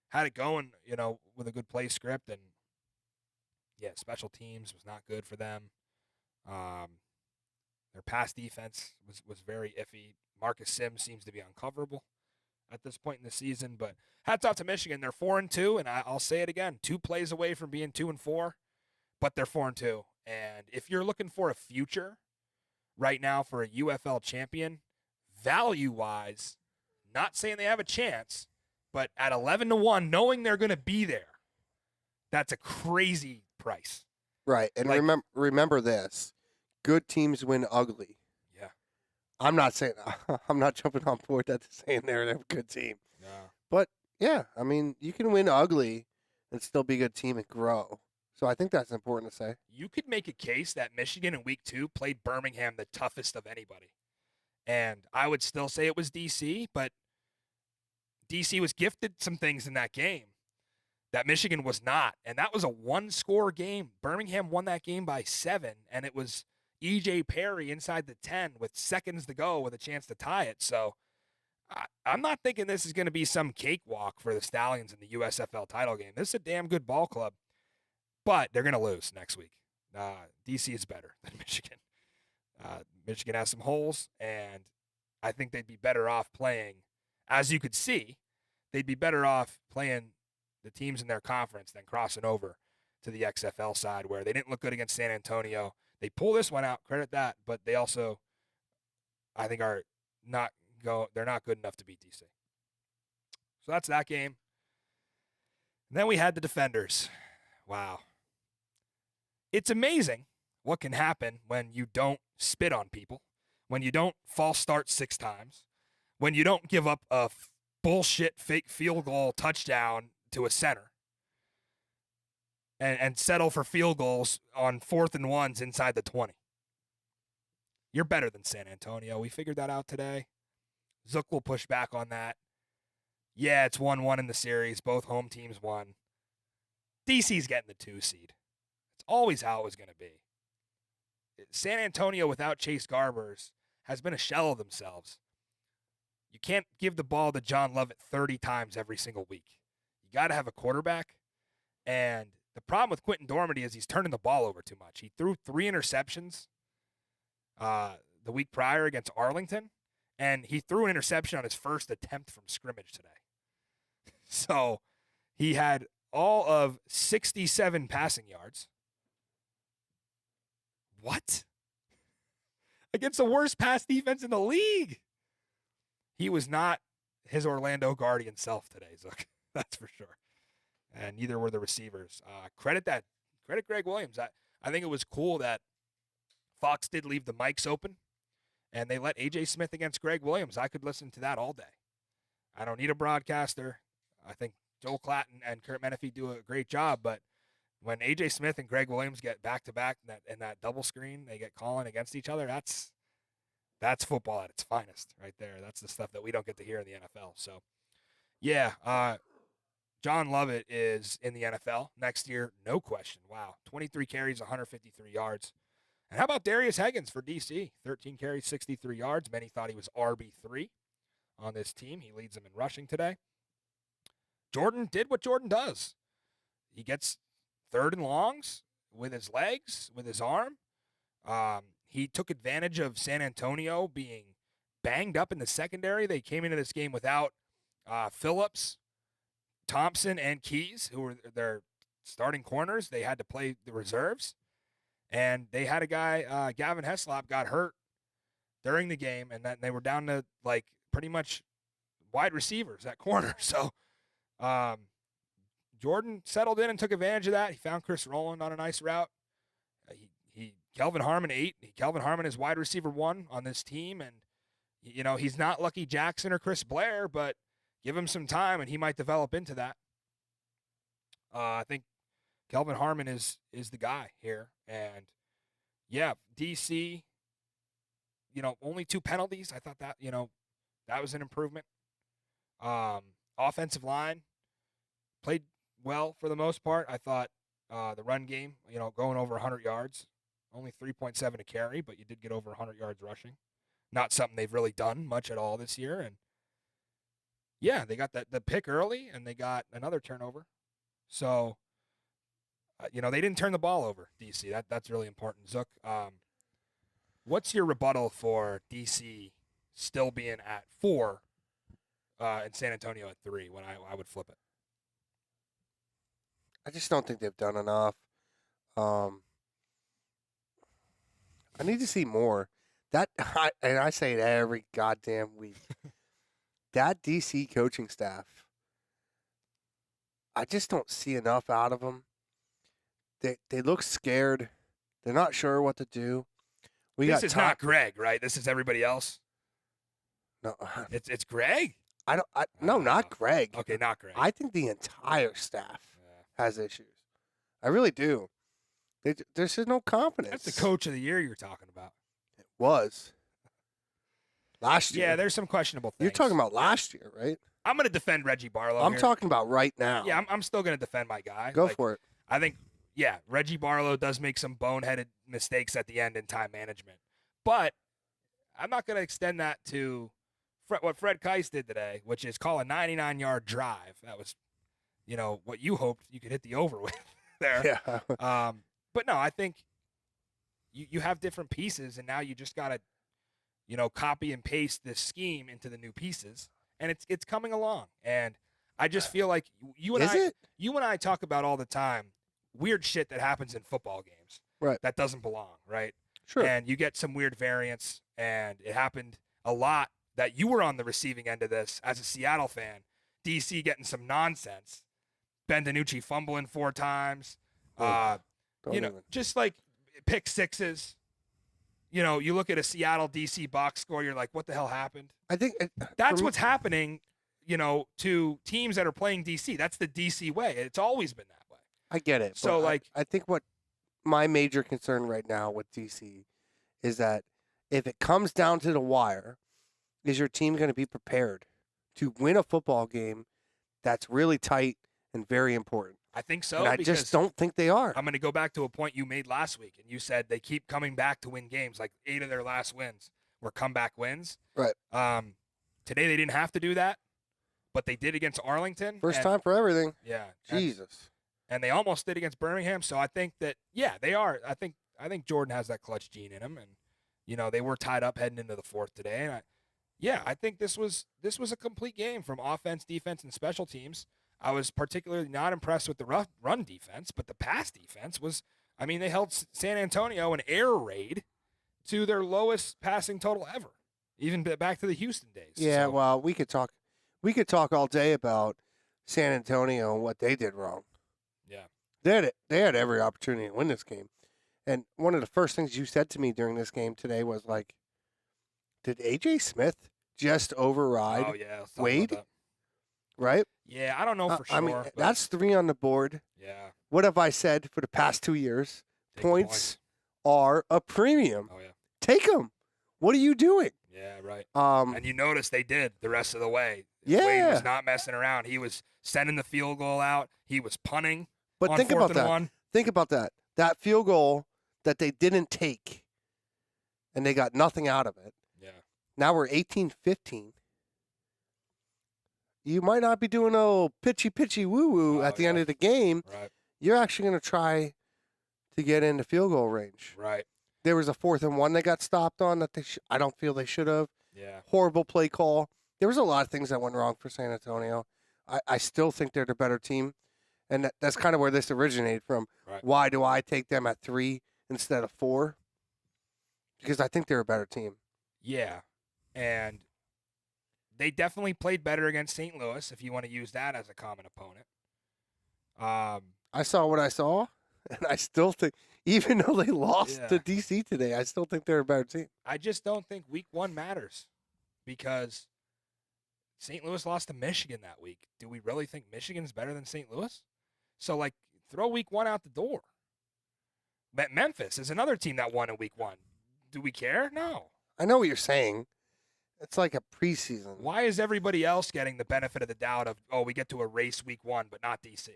had it going, with a good play script. And, yeah, special teams was not good for them. Their pass defense was very iffy. Marcus Sims seems to be uncoverable at this point in the season. But hats off to Michigan. They're 4-2, and I'll say it again, 2 plays away from being 2-4, but they're 4-2. And if you're looking for a future right now for a UFL champion, value-wise, not saying they have a chance, but at 11-1, knowing they're going to be there, that's a crazy price. Right, and remember this. Good teams win ugly. Yeah. I'm not jumping on board that saying they're a good team. No. But, yeah, I mean, you can win ugly and still be a good team and grow. So I think that's important to say. You could make a case that Michigan in week 2 played Birmingham the toughest of anybody. And I would still say it was DC, but DC was gifted some things in that game that Michigan was not. And that was a 1-score game. Birmingham won that game by 7, and it was E.J. Perry inside the 10 with seconds to go with a chance to tie it. So I'm not thinking this is going to be some cakewalk for the Stallions in the USFL title game. This is a damn good ball club, but they're going to lose next week. DC is better than Michigan. Michigan has some holes, and I think they'd be better off playing, as you could see, they'd be better off playing the teams in their conference than crossing over to the XFL side where they didn't look good against San Antonio. They pull this one out, credit that, but they also, I think, they're not good enough to beat DC. So that's that game. And then we had the Defenders. Wow. it's amazing what can happen when you don't spit on people, when you don't false start 6 times, when you don't give up a bullshit fake field goal touchdown to a center, and settle for field goals on 4th and 1s inside the 20. You're better than San Antonio. We figured that out today. Zook will push back on that. Yeah, it's 1-1 in the series. Both home teams won. DC's getting the 2 seed. It's always how it was going to be. San Antonio without Chase Garbers has been a shell of themselves. You can't give the ball to John Lovett 30 times every single week. You got to have a quarterback. And the problem with Quentin Dormady is he's turning the ball over too much. He threw 3 interceptions the week prior against Arlington, and he threw an interception on his first attempt from scrimmage today. So he had all of 67 passing yards. What? Against the worst pass defense in the league. He was not his Orlando Guardian self today, Zook. That's for sure. And neither were the receivers. Credit Greg Williams. I think it was cool that Fox did leave the mics open, and they let A.J. Smith against Greg Williams. I could listen to that all day. I don't need a broadcaster. I think Joel Clatton and Kurt Menefee do a great job, but when A.J. Smith and Greg Williams get back-to-back in that double screen, they get calling against each other, that's football at its finest right there. That's the stuff that we don't get to hear in the NFL. So, yeah, John Lovett is in the NFL next year, no question. Wow, 23 carries, 153 yards. And how about Darius Higgins for DC? 13 carries, 63 yards. Many thought he was RB3 on this team. He leads them in rushing today. Jordan did what Jordan does. He gets 3rd and longs with his legs, with his arm. He took advantage of San Antonio being banged up in the secondary. They came into this game without Phillips, Thompson, and Keys, who were their starting corners. They had to play the reserves. And they had a guy, Gavin Heslop, got hurt during the game, and then they were down to, like, pretty much wide receivers at corner. So Jordan settled in and took advantage of that. He found Chris Rowland on a nice route. Kelvin Harmon 8. Kelvin Harmon is wide receiver 1 on this team, and, you know, he's not Lucky Jackson or Chris Blair, but give him some time, and he might develop into that. I think Kelvin Harmon is the guy here. And, yeah, DC, you know, only 2 penalties. I thought that, you know, that was an improvement. Offensive line played well for the most part. I thought the run game, you know, going over 100 yards, only 3.7 a carry, but you did get over 100 yards rushing. Not something they've really done much at all this year. And, yeah, they got the pick early, and they got another turnover. So, you know, they didn't turn the ball over, DC. That's really important. Zook, what's your rebuttal for DC still being at 4 and San Antonio at 3 when I would flip it? I just don't think they've done enough. I need to see more. And I say it every goddamn week. That DC coaching staff, I just don't see enough out of them. They look scared. They're not sure what to do. This is not Greg, right? This is everybody else. No, it's Greg. No, not Greg. Okay, not Greg. I think the entire staff has issues. I really do. There's just no confidence. That's the coach of the year you're talking about. It was last year. Yeah, there's some questionable things. You're talking about last year, right? I'm going to defend Reggie Barlow. I'm talking about right now. Yeah, I'm still going to defend my guy. Go for it. I think, yeah, Reggie Barlow does make some boneheaded mistakes at the end in time management. But I'm not going to extend that to what Fred Keiss did today, which is call a 99-yard drive. That was, you know, what you hoped you could hit the over with there. Yeah. But no, I think you have different pieces, and now you just got to, you know, copy and paste this scheme into the new pieces, and it's coming along. And I just feel like you and I talk about all the time weird shit that happens in football games, right? That doesn't belong, right? Sure. And you get some weird variance, and it happened a lot that you were on the receiving end of this as a Seattle fan. DC getting some nonsense. Ben DiNucci fumbling 4 times. Just like pick sixes. You look at a Seattle DC box score, you're like, what the hell happened? I think that's what's happening, to teams that are playing DC. That's the DC way. It's always been that way. I get it. So, I think what my major concern right now with DC is that if it comes down to the wire, is your team going to be prepared to win a football game that's really tight and very important? I think so. And I just don't think they are. I'm going to go back to a point you made last week, and you said they keep coming back to win games. Like 8 of their last wins were comeback wins. Right. Today they didn't have to do that, but they did against Arlington. First time for everything. Yeah. Jesus. And they almost did against Birmingham. So I think that, they are. I think Jordan has that clutch gene in him, and they were tied up heading into the fourth today. And I think this was a complete game from offense, defense, and special teams. I was particularly not impressed with the run defense, but the pass defense was, they held San Antonio an air raid to their lowest passing total ever, even back to the Houston days. Yeah, well, we could talk all day about San Antonio and what they did wrong. Yeah. They had every opportunity to win this game. And one of the first things you said to me during this game today was like, did A.J. Smith just override Wade? Right? Yeah, I don't know for sure. That's 3 on the board. Yeah. What have I said for the past 2 years? Points are a premium. Oh, yeah. Take them. What are you doing? Yeah, right. And you notice they did the rest of the way. Yeah. Wade was not messing around. He was sending the field goal out. He was punting. But think about that. Think about that. That field goal that they didn't take, and they got nothing out of it. Yeah. Now we're 18-15. You might not be doing a pitchy woo-woo at the end of the game. Right. You're actually going to try to get into field goal range. Right. There was a 4th and 1 they got stopped on that I don't feel they should have. Yeah. Horrible play call. There was a lot of things that went wrong for San Antonio. I still think they're the better team, and that's kind of where this originated from. Right. Why do I take them at 3 instead of 4? Because I think they're a better team. Yeah, and they definitely played better against St. Louis, if you want to use that as a common opponent. I saw what I saw, and I still think, even though they lost to DC today, I still think they're a better team. I just don't think week 1 matters because St. Louis lost to Michigan that week. Do we really think Michigan's better than St. Louis? So, throw week 1 out the door. But Memphis is another team that won in week 1. Do we care? No. I know what you're saying. It's like a preseason. Why is everybody else getting the benefit of the doubt of, we get to erase week 1, but not DC?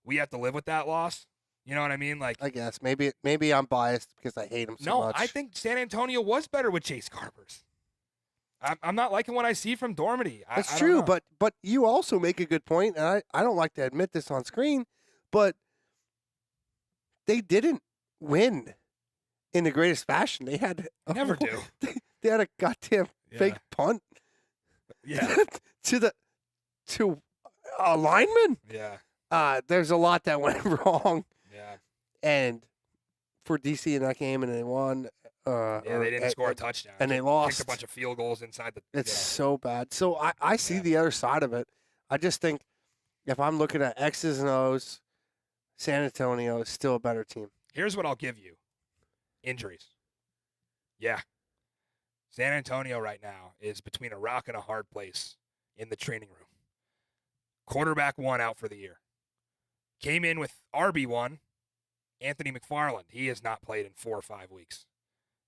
We have to live with that loss? You know what I mean? I guess. Maybe I'm biased because I hate him so much. No, I think San Antonio was better with Chase Garbers. I'm not liking what I see from Dormady. That's true, but you also make a good point, and I don't like to admit this on screen, but they didn't win in the greatest fashion. They had never do. They had a goddamn fake punt. Yeah. to a lineman. Yeah. There's a lot that went wrong. Yeah. And for DC in that game, and they won. They didn't score a touchdown. And they lost. Kicked a bunch of field goals inside the. It's so bad. So I see the other side of it. I just think if I'm looking at X's and O's, San Antonio is still a better team. Here's what I'll give you. Injuries. Yeah. San Antonio right now is between a rock and a hard place in the training room. Quarterback 1 out for the year. Came in with RB1, Anthony McFarland. He has not played in 4 or 5 weeks.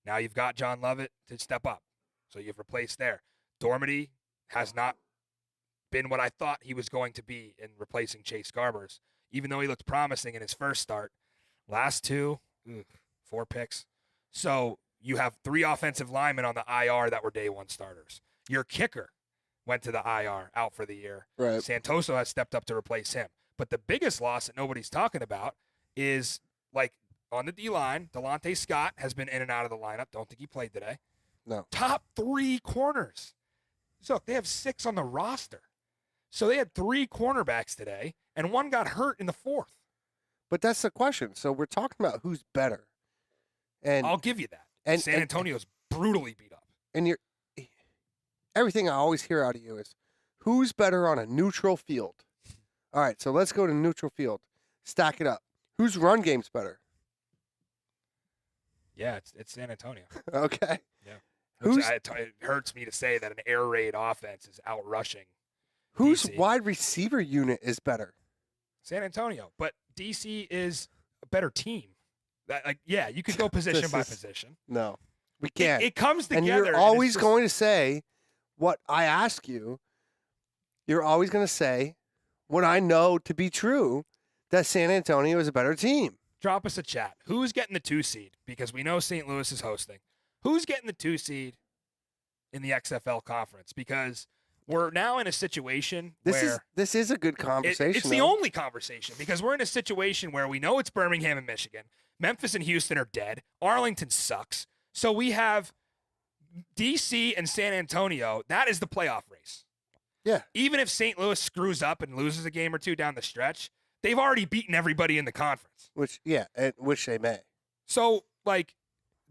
Now you've got John Lovett to step up. So you've replaced there. Dormady has not been what I thought he was going to be in replacing Chase Garbers, even though he looked promising in his first start. Last 2, 4 picks. So you have 3 offensive linemen on the IR that were day 1 starters. Your kicker went to the IR, out for the year. Right. Santoso has stepped up to replace him. But the biggest loss that nobody's talking about is, on the D-line, Delonte Scott has been in and out of the lineup. Don't think he played today. No. Top 3 corners. So they have 6 on the roster. So they had 3 cornerbacks today, and 1 got hurt in the 4th. But that's the question. So we're talking about who's better. And I'll give you that. And San Antonio's brutally beat up. And everything I always hear out of you is, who's better on a neutral field? All right, so let's go to neutral field. Stack it up. Whose run game's better? Yeah, it's San Antonio. Okay. Yeah. It hurts me to say that an air raid offense is out-rushing Whose DC. wide receiver unit is better? San Antonio. But DC is a better team. You could go position by position. No, we can't. It comes together. And you're always going to say what I ask you. You're always going to say what I know to be true, that San Antonio is a better team. Drop us a chat. Who's getting the 2 seed? Because we know St. Louis is hosting. Who's getting the 2 seed in the XFL conference? Because we're now in a situation where this is a good conversation. It's the only conversation, because we're in a situation where we know it's Birmingham and Michigan. Memphis and Houston are dead. Arlington sucks. So we have DC and San Antonio. That is the playoff race. Yeah. Even if St. Louis screws up and loses a game or two down the stretch, they've already beaten everybody in the conference. Which they may. So,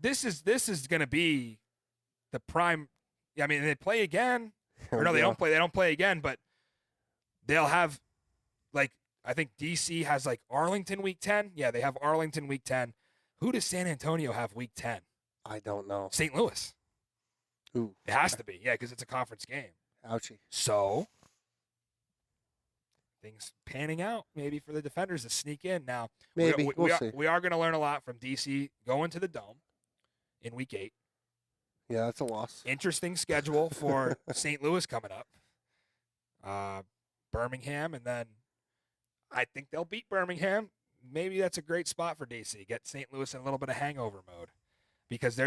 this is going to be the prime. I mean, they play again. Or no, they don't play. They don't play again, but they'll have, I think DC has, Arlington week 10. Yeah, they have Arlington week 10. Who does San Antonio have week 10? I don't know. St. Louis. Ooh. It has to be, yeah, because it's a conference game. Ouchie. So, things panning out maybe for the Defenders to sneak in. Now, maybe we'll see. We are going to learn a lot from DC going to the Dome in week 8. Yeah, that's a loss. Interesting schedule for St. Louis coming up. Birmingham, and then I think they'll beat Birmingham. Maybe that's a great spot for DC. Get St. Louis in a little bit of hangover mode, because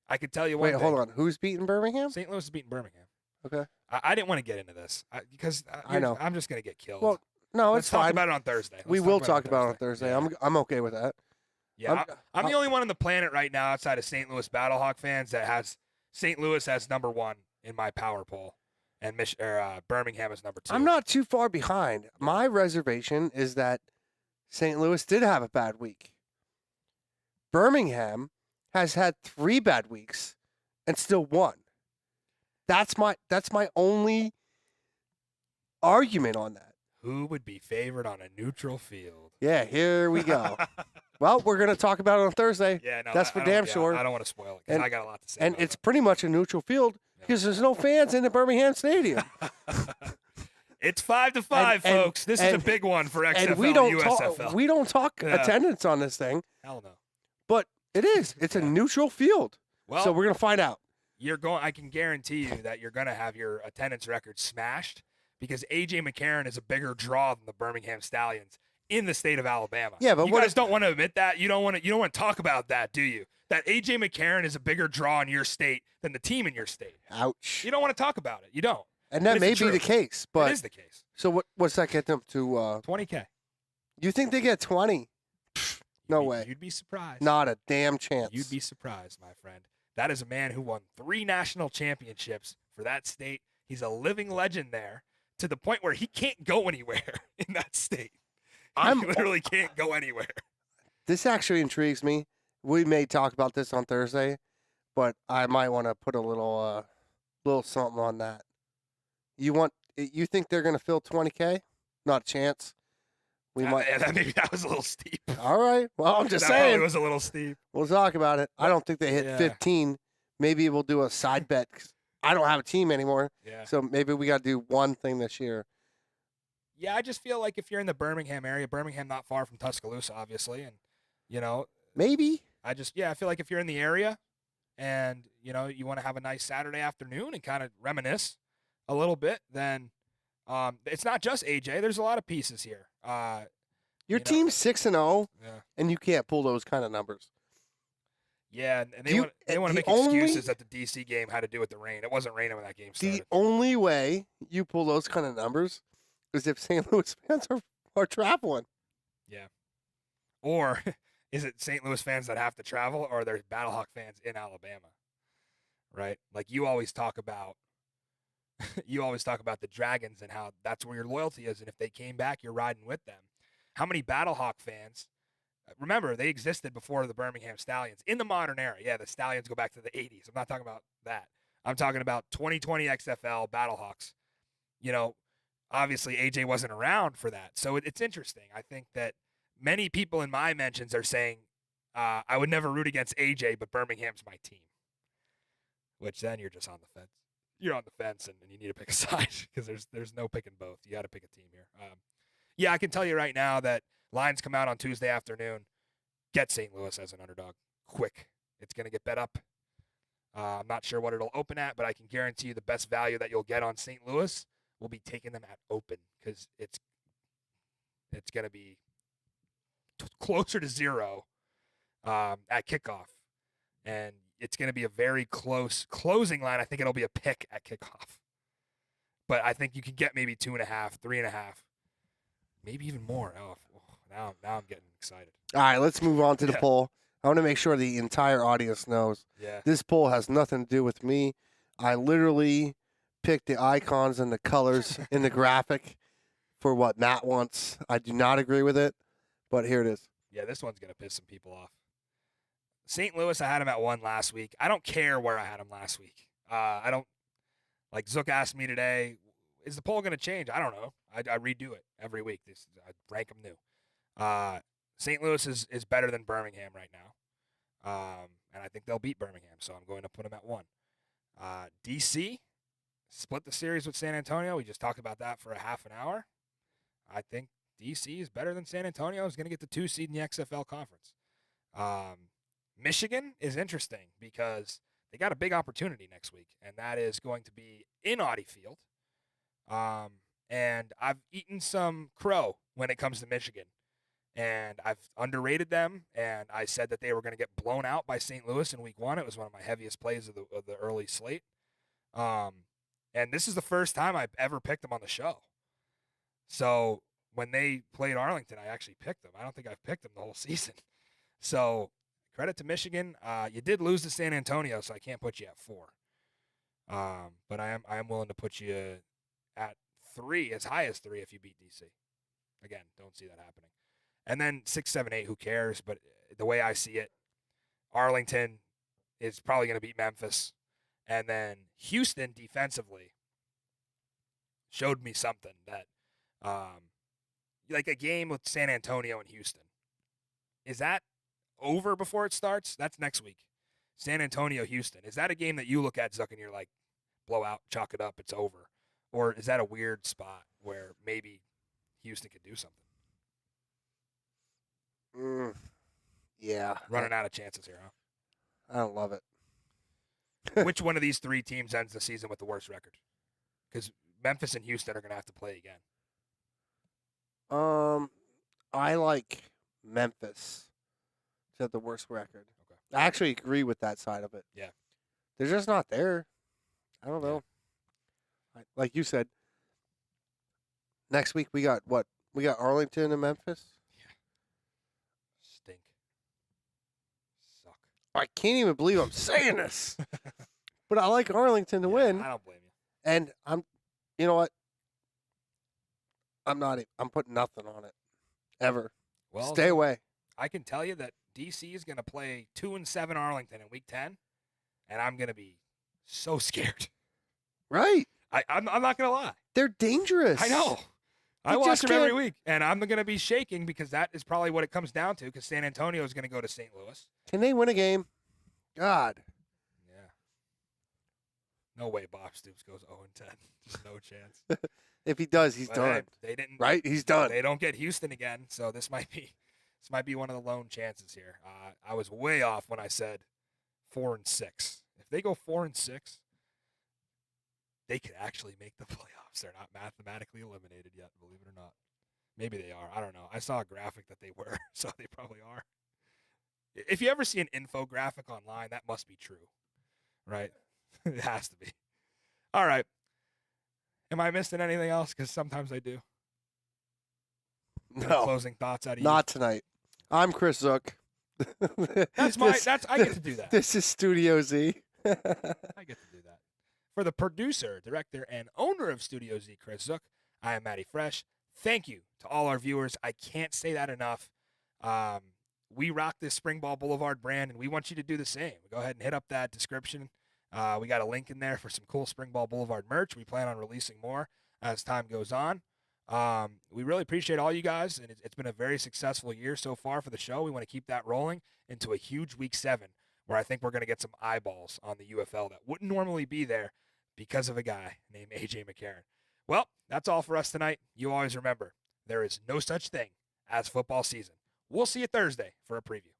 I could tell you one thing. Wait, hold on. Who's beating Birmingham? St. Louis is beating Birmingham. Okay. I didn't want to get into this because I know I'm just going to get killed. Well, no, Let's it's fine. talk about it on Thursday. We will talk about it on Thursday. Yeah. I'm okay with that. Yeah, I'm the only one on the planet right now outside of St. Louis Battlehawk fans that has St. Louis as number 1 in my power poll, and Birmingham is number 2. I'm not too far behind. My reservation is that St. Louis did have a bad week. Birmingham has had 3 bad weeks and still won. That's my only argument on that. Who would be favored on a neutral field? Yeah, here we go. Well, we're going to talk about it on Thursday. Yeah, no, that's for damn sure. I don't want to spoil it because I got a lot to say. And it's pretty much a neutral field because there's no fans in the Birmingham Stadium. It's 5-5, folks. This is a big one for XFL and USFL. We don't talk attendance on this thing. Hell no. But it is. It's a neutral field. Well, so we're going to find out. I can guarantee you that you're going to have your attendance record smashed, because A.J. McCarron is a bigger draw than the Birmingham Stallions in the state of Alabama. Yeah, but you guys don't want to admit that. You don't want to talk about that, do you? That A.J. McCarron is a bigger draw in your state than the team in your state. Ouch. You don't want to talk about it. You don't. And that may be the case, but it is the case. So what's that get them to? $20K. You think they get 20? No way. You'd be surprised. Not a damn chance. You'd be surprised, my friend. That is a man who won 3 national championships for that state. He's a living legend there, to the point where he can't go anywhere in that state. He literally can't go anywhere. This actually intrigues me. We may talk about this on Thursday, but I might want to put a little something on that. You think they're going to fill 20K? Not a chance. Maybe that was a little steep. All right. Well, I'm just saying. That probably was a little steep. We'll talk about it. I don't think they hit 15. Maybe we'll do a side bet. I don't have a team anymore. Yeah. So maybe we got to do one thing this year. Yeah, I just feel like if you're in the Birmingham area, Birmingham not far from Tuscaloosa, obviously, and, Maybe. I feel like if you're in the area and, you want to have a nice Saturday afternoon and kind of reminisce a little bit, then it's not just AJ. There's a lot of pieces here. Your team's 6-0, and you can't pull those kind of numbers. Yeah, and they want to make excuses that the DC game had to do with the rain. It wasn't raining when that game started. The only way you pull those kind of numbers is if St. Louis fans are traveling. Yeah. Or is it St. Louis fans that have to travel, or there's Battlehawk fans in Alabama? Right? Like you always talk about the Dragons and how that's where your loyalty is, and if they came back, you're riding with them. How many Battlehawk fans? Remember, they existed before the Birmingham Stallions in the modern era. Yeah, the Stallions go back to the 80s. I'm not talking about that. I'm talking about 2020 XFL Battlehawks. Obviously AJ wasn't around for that. So it's interesting. I think that many people in my mentions are saying I would never root against AJ, but Birmingham's my team. Which then you're just on the fence. You're on the fence, and you need to pick a side because there's no picking both. You got to pick a team here. Yeah, I can tell you right now that lines come out on Tuesday afternoon. Get St. Louis as an underdog. Quick. It's going to get bet up. I'm not sure what it'll open at, but I can guarantee you the best value that you'll get on St. Louis will be taking them at open because it's going to be closer to 0 at kickoff. And it's going to be a very close closing line. I think it'll be a pick at kickoff. But I think you can get maybe 2.5, 3.5, maybe even more. Oh, now I'm getting excited. All right, let's move on to the poll. I want to make sure the entire audience knows. Yeah. This poll has nothing to do with me. I literally picked the icons and the colors in the graphic for what Matt wants. I do not agree with it, but here it is. Yeah, this one's going to piss some people off. St. Louis, I had him at 1 last week. I don't care where I had him last week. I don't – like Zook asked me today, is the poll going to change? I don't know. I redo it every week. I rank them new. St. Louis is better than Birmingham right now. And I think they'll beat Birmingham, so I'm going to put them at 1. DC split the series with San Antonio. We just talked about that for a half an hour. I think DC is better than San Antonio. Is going to get the 2 seed in the XFL conference. Michigan is interesting because they got a big opportunity next week, and that is going to be in Audi Field. And I've eaten some crow when it comes to Michigan, and I've underrated them, and I said that they were going to get blown out by St. Louis in week 1. It was one of my heaviest plays of the early slate. And this is the first time I've ever picked them on the show. So when they played Arlington, I actually picked them. I don't think I've picked them the whole season. So credit to Michigan. You did lose to San Antonio, so I can't put you at 4. But I am willing to put you at 3, as high as 3 if you beat DC. Again, don't see that happening. And then 6, 7, 8, who cares? But the way I see it, Arlington is probably going to beat Memphis. And then Houston defensively showed me something that, like a game with San Antonio and Houston. Is that over before it starts? That's next week. San Antonio, Houston. Is that a game that you look at, Zuck, and you're like, blow out, chalk it up, it's over? Or is that a weird spot where maybe Houston could do something? Yeah. Running out of chances here, huh? I don't love it. Which one of these 3 teams ends the season with the worst record? Because Memphis and Houston are going to have to play again. I like Memphis to have the worst record. Okay. I actually agree with that side of it. Yeah. They're just not there. I don't know. Like you said, next week we got what? We got Arlington and Memphis? Yeah. Stink. Suck. I can't even believe I'm saying this. But I like Arlington to win. I don't blame you. And you know what? I'm putting nothing on it. Ever. Well, stay away. I can tell you that DC is going to play 2-7 Arlington in week 10, and I'm going to be so scared. Right. I'm not going to lie. They're dangerous. I know. I watch them every week, and I'm going to be shaking because that is probably what it comes down to because San Antonio is going to go to St. Louis. Can they win a game? God. Yeah. No way Bob Stoops goes 0-10. Just no chance. If he does, he's done. They didn't. Right? He's done. They don't get Houston again, so this might be one of the lone chances here. I was way off when I said 4-6. If they go 4-6, they could actually make the playoffs. They're not mathematically eliminated yet, believe it or not. Maybe they are. I don't know. I saw a graphic that they were, so they probably are. If you ever see an infographic online, that must be true, right? It has to be. All right. Am I missing anything else? Because sometimes I do. No. Closing thoughts out of you? Not tonight. I'm Chris Zook. I get to do that. This is Studio Z. I get to do that. For the producer, director, and owner of Studio Z, Chris Zook, I am Matty Fresh. Thank you to all our viewers. I can't say that enough. We rock this Springball Boulevard brand, and we want you to do the same. Go ahead and hit up that description. We got a link in there for some cool Springball Boulevard merch. We plan on releasing more as time goes on. We really appreciate all you guys, and it's been a very successful year so far for the show. We want to keep that rolling into a huge Week 7, where I think we're going to get some eyeballs on the UFL that wouldn't normally be there because of a guy named A.J. McCarron. Well, that's all for us tonight. You always remember, there is no such thing as football season. We'll see you Thursday for a preview.